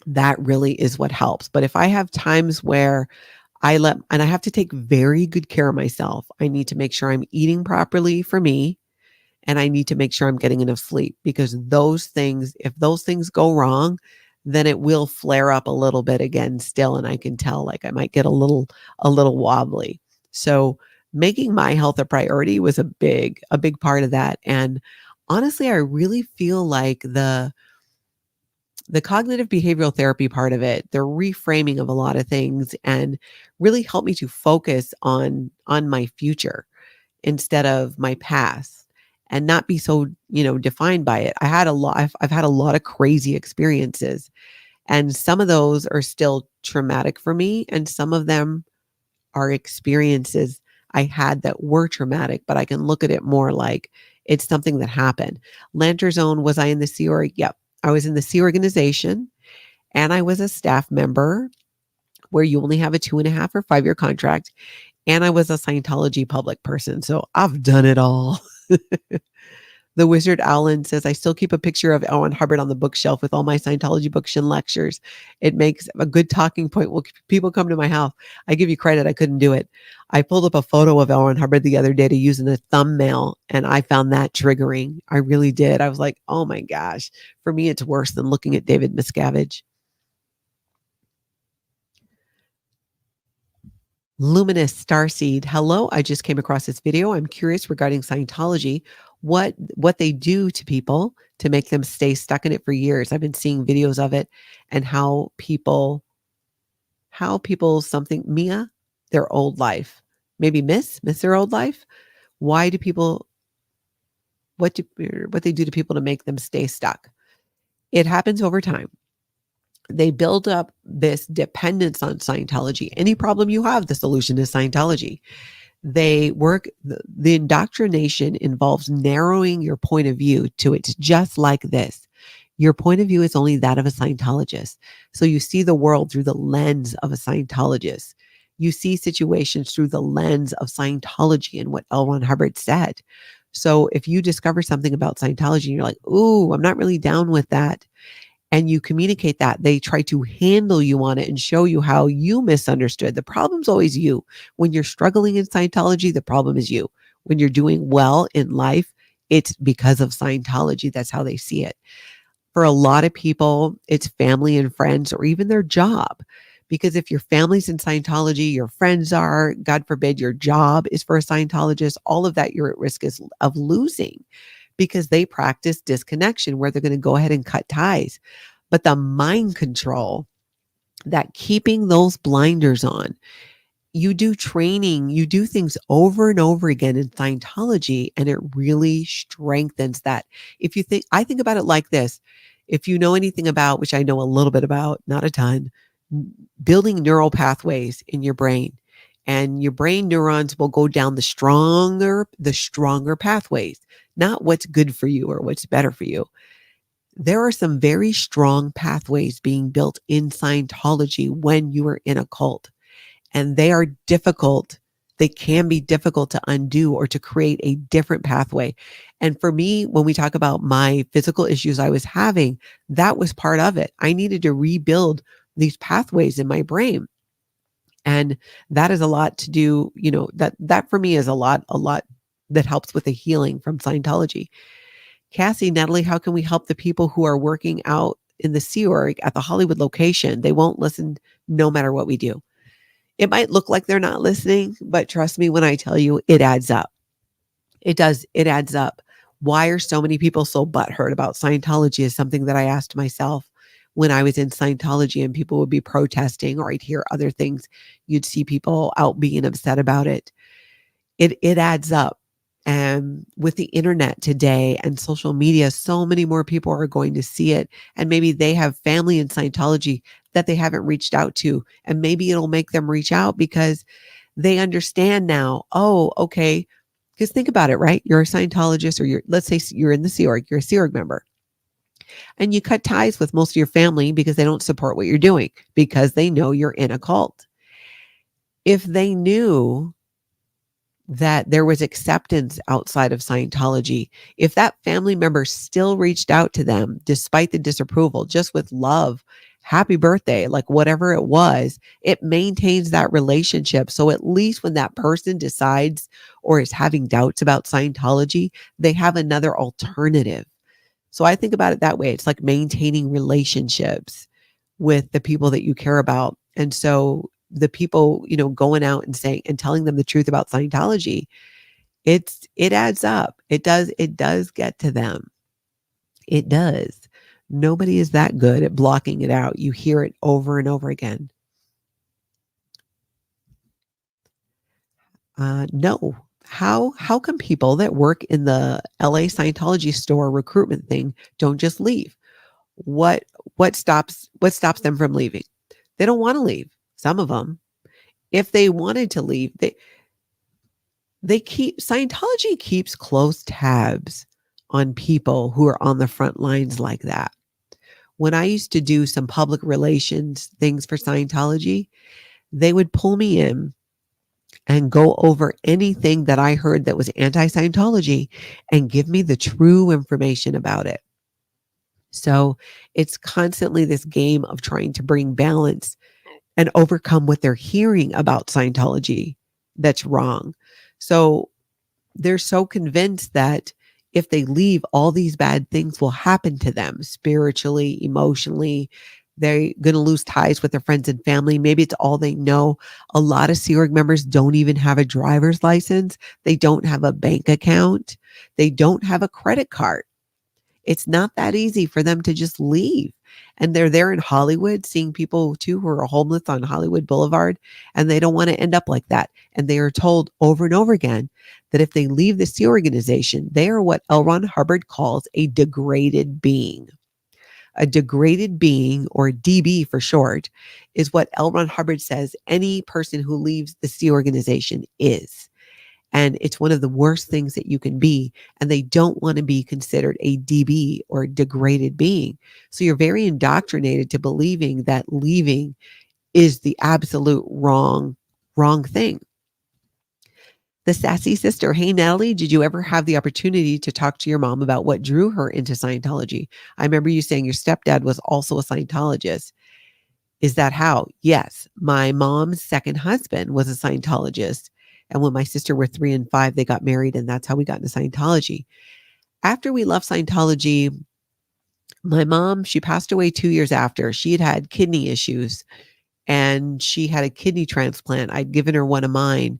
that really is what helps. But if I have times where and I have to take very good care of myself. I need to make sure I'm eating properly for me, and I need to make sure I'm getting enough sleep, because if those things go wrong, then it will flare up a little bit again still. And I can tell, like, I might get a little wobbly. So making my health a priority was a big part of that. And honestly, I really feel like the cognitive behavioral therapy part of it, the reframing of a lot of things, and really helped me to focus on my future instead of my past, and not be so, defined by it. I've had a lot of crazy experiences, and some of those are still traumatic for me, and some of them are experiences I had that were traumatic, but I can look at it more like it's something that happened. Lantern Zone, was I in the Sea Org? Yep. I was in the Sea Organization, and I was a staff member where you only have a 2.5 or 5 year contract. And I was a Scientology public person. So I've done it all. The Wizard Allen says, I still keep a picture of Ellen Hubbard on the bookshelf with all my Scientology books and lectures. It makes a good talking point. Well, people come to my house. I give you credit. I couldn't do it. I pulled up a photo of Ellen Hubbard the other day to use in a thumbnail, and I found that triggering. I really did. I was like, oh my gosh. For me, it's worse than looking at David Miscavige. Luminous Starseed. Hello, I just came across this video. I'm curious regarding Scientology, what they do to people to make them stay stuck in it for years. I've been seeing videos of it, and how people something Mia, their old life. Maybe miss their old life. Why do people what they do to people to make them stay stuck? It happens over time. They build up this dependence on Scientology. Any problem you have, the solution is Scientology. The indoctrination involves narrowing your point of view to it's just like this. Your point of view is only that of a Scientologist. So you see the world through the lens of a Scientologist. You see situations through the lens of Scientology and what L. Ron Hubbard said. So if you discover something about Scientology and you're like, ooh, I'm not really down with that, and you communicate that, they try to handle you on it and show you how you misunderstood. The problem's always you. When you're struggling in Scientology, the problem is you. When you're doing well in life, it's because of Scientology. That's how they see it. For a lot of people, it's family and friends, or even their job. Because if your family's in Scientology, your friends are, God forbid, your job is for a Scientologist, all of that you're at risk of losing, because they practice disconnection where they're going to go ahead and cut ties. But the mind control, that keeping those blinders on, you do training, you do things over and over again in Scientology, and it really strengthens that. I think about it like this. If you know anything about, which I know a little bit about, not a ton, building neural pathways in your brain, and your brain neurons will go down the stronger pathways, not what's good for you or what's better for you. There are some very strong pathways being built in Scientology when you are in a cult, and they are difficult. They can be difficult to undo or to create a different pathway. And for me, when we talk about my physical issues I was having, that was part of it. I needed to rebuild these pathways in my brain. And that is a lot to do, that for me is a lot that helps with the healing from Scientology. Cassie, Natalie, how can we help the people who are working out in the Sea Org at the Hollywood location? They won't listen no matter what we do. It might look like they're not listening, but trust me when I tell you, it adds up. It does. It adds up. Why are so many people so butthurt about Scientology is something that I asked myself when I was in Scientology, and people would be protesting, or I'd hear other things. You'd see people out being upset about it. It adds up. And with the internet today and social media, so many more people are going to see it. And maybe they have family in Scientology that they haven't reached out to. And maybe it'll make them reach out because they understand now, oh, okay. Because think about it, right? You're a Scientologist, or let's say you're in the Sea Org, you're a Sea Org member. And you cut ties with most of your family because they don't support what you're doing, because they know you're in a cult. If they knew that there was acceptance outside of Scientology, if that family member still reached out to them despite the disapproval, just with love, happy birthday, like whatever it was, it maintains that relationship. So at least when that person decides or is having doubts about Scientology, they have another alternative. So I think about it that way. It's like maintaining relationships with the people that you care about. And so the people, going out and saying and telling them the truth about Scientology, it adds up. It does get to them. It does. Nobody is that good at blocking it out. You hear it over and over again. No. How come people that work in the LA Scientology store recruitment thing don't just leave? What what stops them from leaving? They don't want to leave. Some of them. If they wanted to leave, they keep Scientology keeps close tabs on people who are on the front lines like that. When I used to do some public relations things for Scientology, they would pull me in and go over anything that I heard that was anti-Scientology and give me the true information about it. So it's constantly this game of trying to bring balance and overcome what they're hearing about Scientology that's wrong. So they're so convinced that if they leave, all these bad things will happen to them spiritually, emotionally. They're going to lose ties with their friends and family. Maybe it's all they know. A lot of Sea Org members don't even have a driver's license. They don't have a bank account. They don't have a credit card. It's not that easy for them to just leave. And they're there in Hollywood seeing people too who are homeless on Hollywood Boulevard, and they don't want to end up like that. And they are told over and over again that if they leave the Sea organization, they are what L. Ron Hubbard calls a degraded being. A degraded being, or DB for short, is what L. Ron Hubbard says any person who leaves the Sea organization is. And it's one of the worst things that you can be. And they don't want to be considered a DB or a degraded being. So you're very indoctrinated to believing that leaving is the absolute wrong thing. The sassy sister. Hey, Natalie, did you ever have the opportunity to talk to your mom about what drew her into Scientology? I remember you saying your stepdad was also a Scientologist. Is that how? Yes. My mom's second husband was a Scientologist. And when my sister were 3 and 5, they got married, and that's how we got into Scientology. After we left Scientology, my mom, she passed away 2 years after. She had had kidney issues, and she had a kidney transplant. I'd given her one of mine,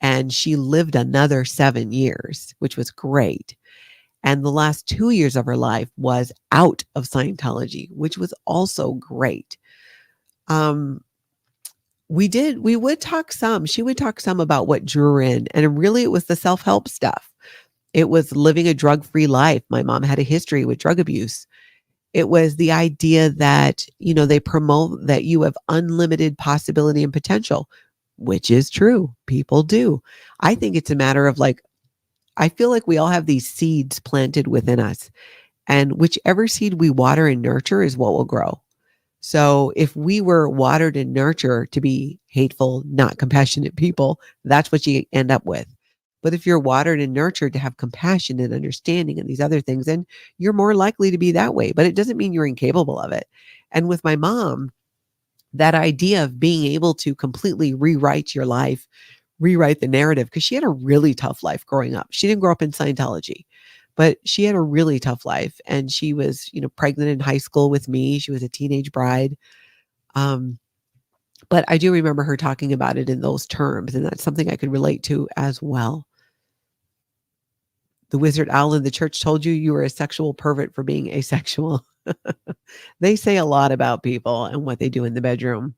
and she lived another 7 years, which was great. And the last 2 years of her life was out of Scientology, which was also great. We would talk some, she would talk some about what drew her in. And really it was the self-help stuff. It was living a drug-free life. My mom had a history with drug abuse. It was the idea that, they promote that you have unlimited possibility and potential, which is true. People do. I think it's a matter of I feel like we all have these seeds planted within us, and whichever seed we water and nurture is what will grow. So if we were watered and nurtured to be hateful, not compassionate people, that's what you end up with. But if you're watered and nurtured to have compassion and understanding and these other things, then you're more likely to be that way. But it doesn't mean you're incapable of it. And with my mom, that idea of being able to completely rewrite your life, rewrite the narrative, because she had a really tough life growing up. She didn't grow up in Scientology, but she had a really tough life. And she was, pregnant in high school with me. She was a teenage bride. But I do remember her talking about it in those terms. And that's something I could relate to as well. The wizard owl in the church told you were a sexual pervert for being asexual. They say a lot about people and what they do in the bedroom.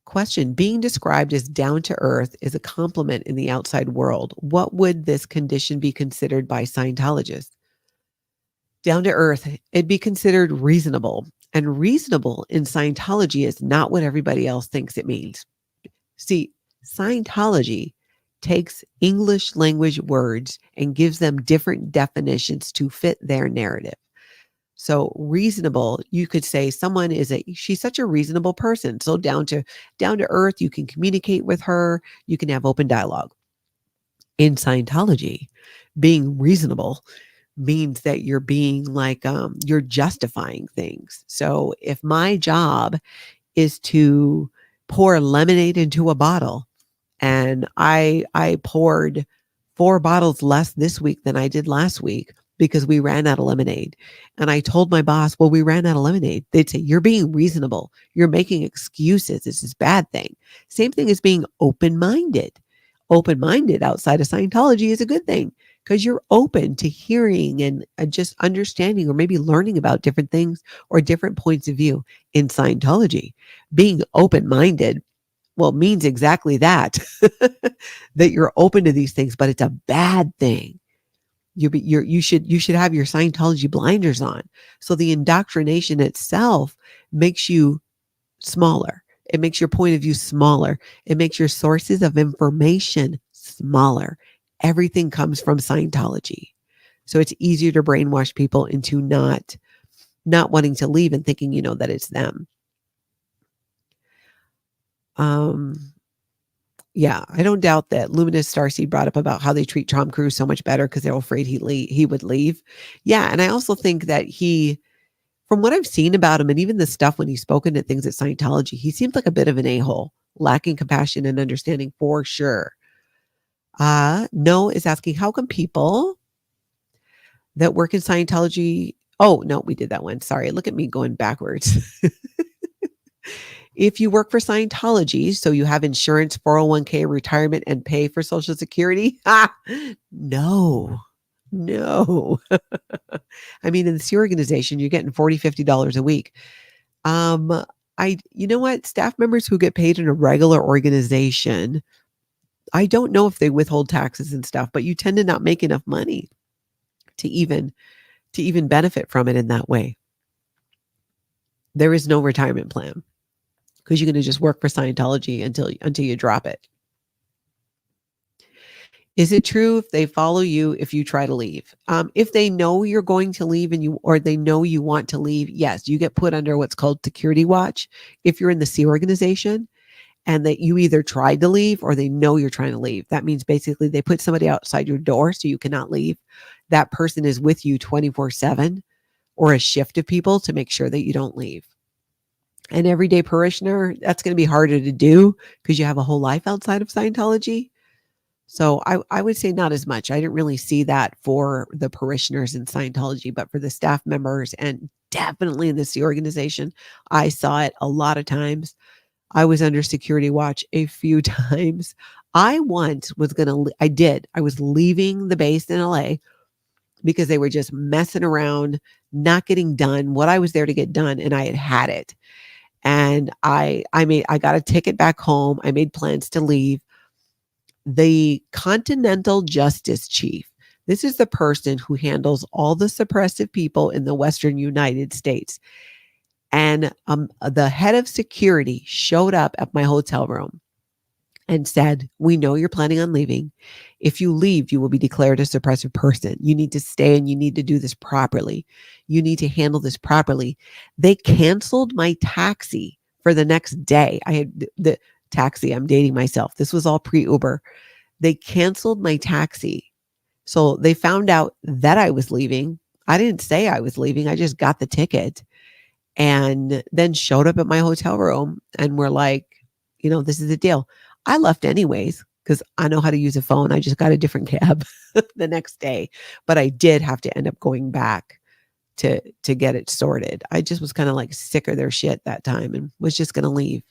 Question: being described as down to earth is a compliment in the outside world. What would this condition be considered by Scientologists? Down to earth, it'd be considered reasonable. And reasonable in Scientology is not what everybody else thinks it means. See, Scientology takes English language words and gives them different definitions to fit their narrative. So reasonable, you could say she's such a reasonable person. So down to earth, you can communicate with her, you can have open dialogue. In Scientology, being reasonable means that you're being like you're justifying things. So if my job is to pour lemonade into a bottle, and I poured 4 bottles less this week than I did last week because we ran out of lemonade. And I told my boss, "Well, we ran out of lemonade." They'd say, "You're being reasonable. You're making excuses. This is a bad thing." Same thing as being open-minded. Open-minded outside of Scientology is a good thing because you're open to hearing and just understanding or maybe learning about different things or different points of view. In Scientology, being open-minded, well, means exactly that, that you're open to these things, but it's a bad thing. You should have your Scientology blinders on. So the indoctrination itself makes you smaller. It makes your point of view smaller. It makes your sources of information smaller. Everything comes from Scientology. So it's easier to brainwash people into not wanting to leave and thinking, that it's them. Yeah, I don't doubt that Luminous Starseed brought up about how they treat Tom Cruise so much better because they're afraid he would leave. Yeah, and I also think that from what I've seen about him and even the stuff when he's spoken at things at Scientology, he seems like a bit of an a-hole, lacking compassion and understanding for sure. No is asking, how come people that work in Scientology... Oh, no, we did that one. Sorry, look at me going backwards. If you work for Scientology, so you have insurance, 401k, retirement, and pay for Social Security? No. I mean, in the SEA organization, you're getting $40, $50 a week. You know what? Staff members who get paid in a regular organization, I don't know if they withhold taxes and stuff, but you tend to not make enough money to even benefit from it in that way. There is no retirement plan because you're going to just work for Scientology until you drop it. Is it true if they follow you if you try to leave? If they know you're going to leave or they know you want to leave, yes, you get put under what's called security watch if you're in the SEA organization and that you either tried to leave or they know you're trying to leave. That means basically they put somebody outside your door so you cannot leave. That person is with you 24/7 or a shift of people to make sure that you don't leave. An everyday parishioner, that's going to be harder to do because you have a whole life outside of Scientology. So I would say not as much. I didn't really see that for the parishioners in Scientology, but for the staff members and definitely in the SEA organization, I saw it a lot of times. I was under security watch a few times. I once was I was leaving the base in LA because they were just messing around, not getting done what I was there to get done, and I had it. And I got a ticket back home. I made plans to leave. The Continental Justice Chief. This is the person who handles all the suppressive people in the Western United States. And the head of security showed up at my hotel room and said, "We know you're planning on leaving. If you leave, you will be declared a suppressive person. You need to stay and you need to do this properly. You need to handle this properly." They canceled my taxi for the next day. I had the taxi. I'm dating myself. This was all pre-Uber. They canceled my taxi. So they found out that I was leaving. I didn't say I was leaving. I just got the ticket and then showed up at my hotel room and were like, this is the deal. I left anyways because I know how to use a phone. I just got a different cab the next day, but I did have to end up going back to get it sorted. I just was kind of like sick of their shit that time and was just going to leave.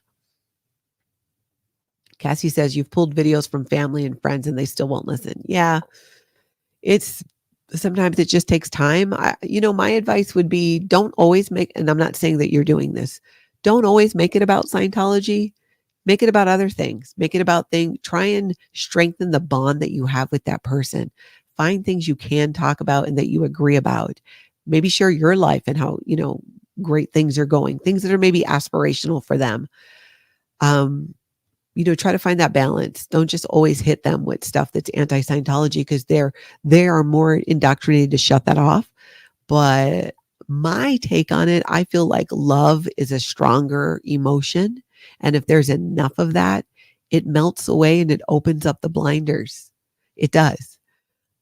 Cassie says, you've pulled videos from family and friends and they still won't listen. Yeah, sometimes it just takes time. My advice would be don't always and I'm not saying that you're doing this, don't always make it about Scientology. Make it about other things. Make it about try and strengthen the bond that you have with that person. Find things you can talk about and that you agree about. Maybe share your life and how, great things are going, things that are maybe aspirational for them. try to find that balance. Don't just always hit them with stuff that's anti-Scientology because they are more indoctrinated to shut that off. But my take on it, I feel like love is a stronger emotion. And if there's enough of that, it melts away and it opens up the blinders. It does.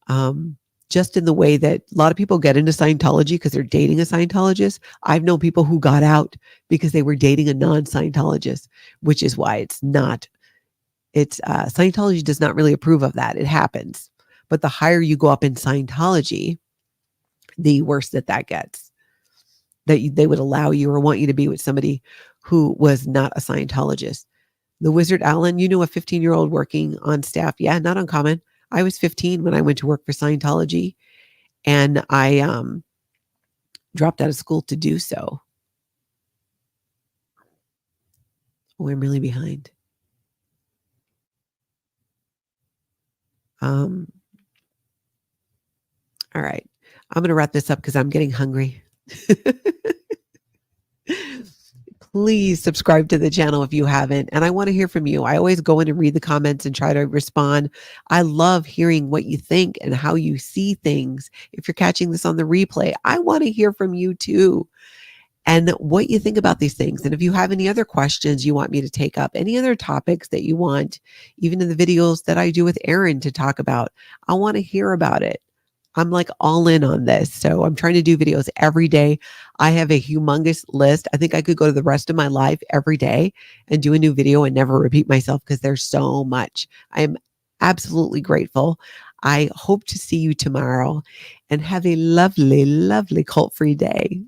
Um, just in the way that a lot of people get into Scientology because they're dating a Scientologist. I've known people who got out because they were dating a non-Scientologist, which is why Scientology does not really approve of that. It happens. But the higher you go up in Scientology, the worse that gets. They would allow you or want you to be with somebody who was not a Scientologist. The Wizard Allen, you know, a 15-year-old working on staff. Yeah, not uncommon. I was 15 when I went to work for Scientology, and I dropped out of school to do so. Oh, I'm really behind. All right. I'm going to wrap this up because I'm getting hungry. Please subscribe to the channel if you haven't. And I want to hear from you. I always go in and read the comments and try to respond. I love hearing what you think and how you see things. If you're catching this on the replay, I want to hear from you too and what you think about these things. And if you have any other questions you want me to take up, any other topics that you want, even in the videos that I do with Erin to talk about, I want to hear about it. I'm like all in on this. So I'm trying to do videos every day. I have a humongous list. I think I could go to the rest of my life every day and do a new video and never repeat myself because there's so much. I am absolutely grateful. I hope to see you tomorrow and have a lovely, lovely cult-free day.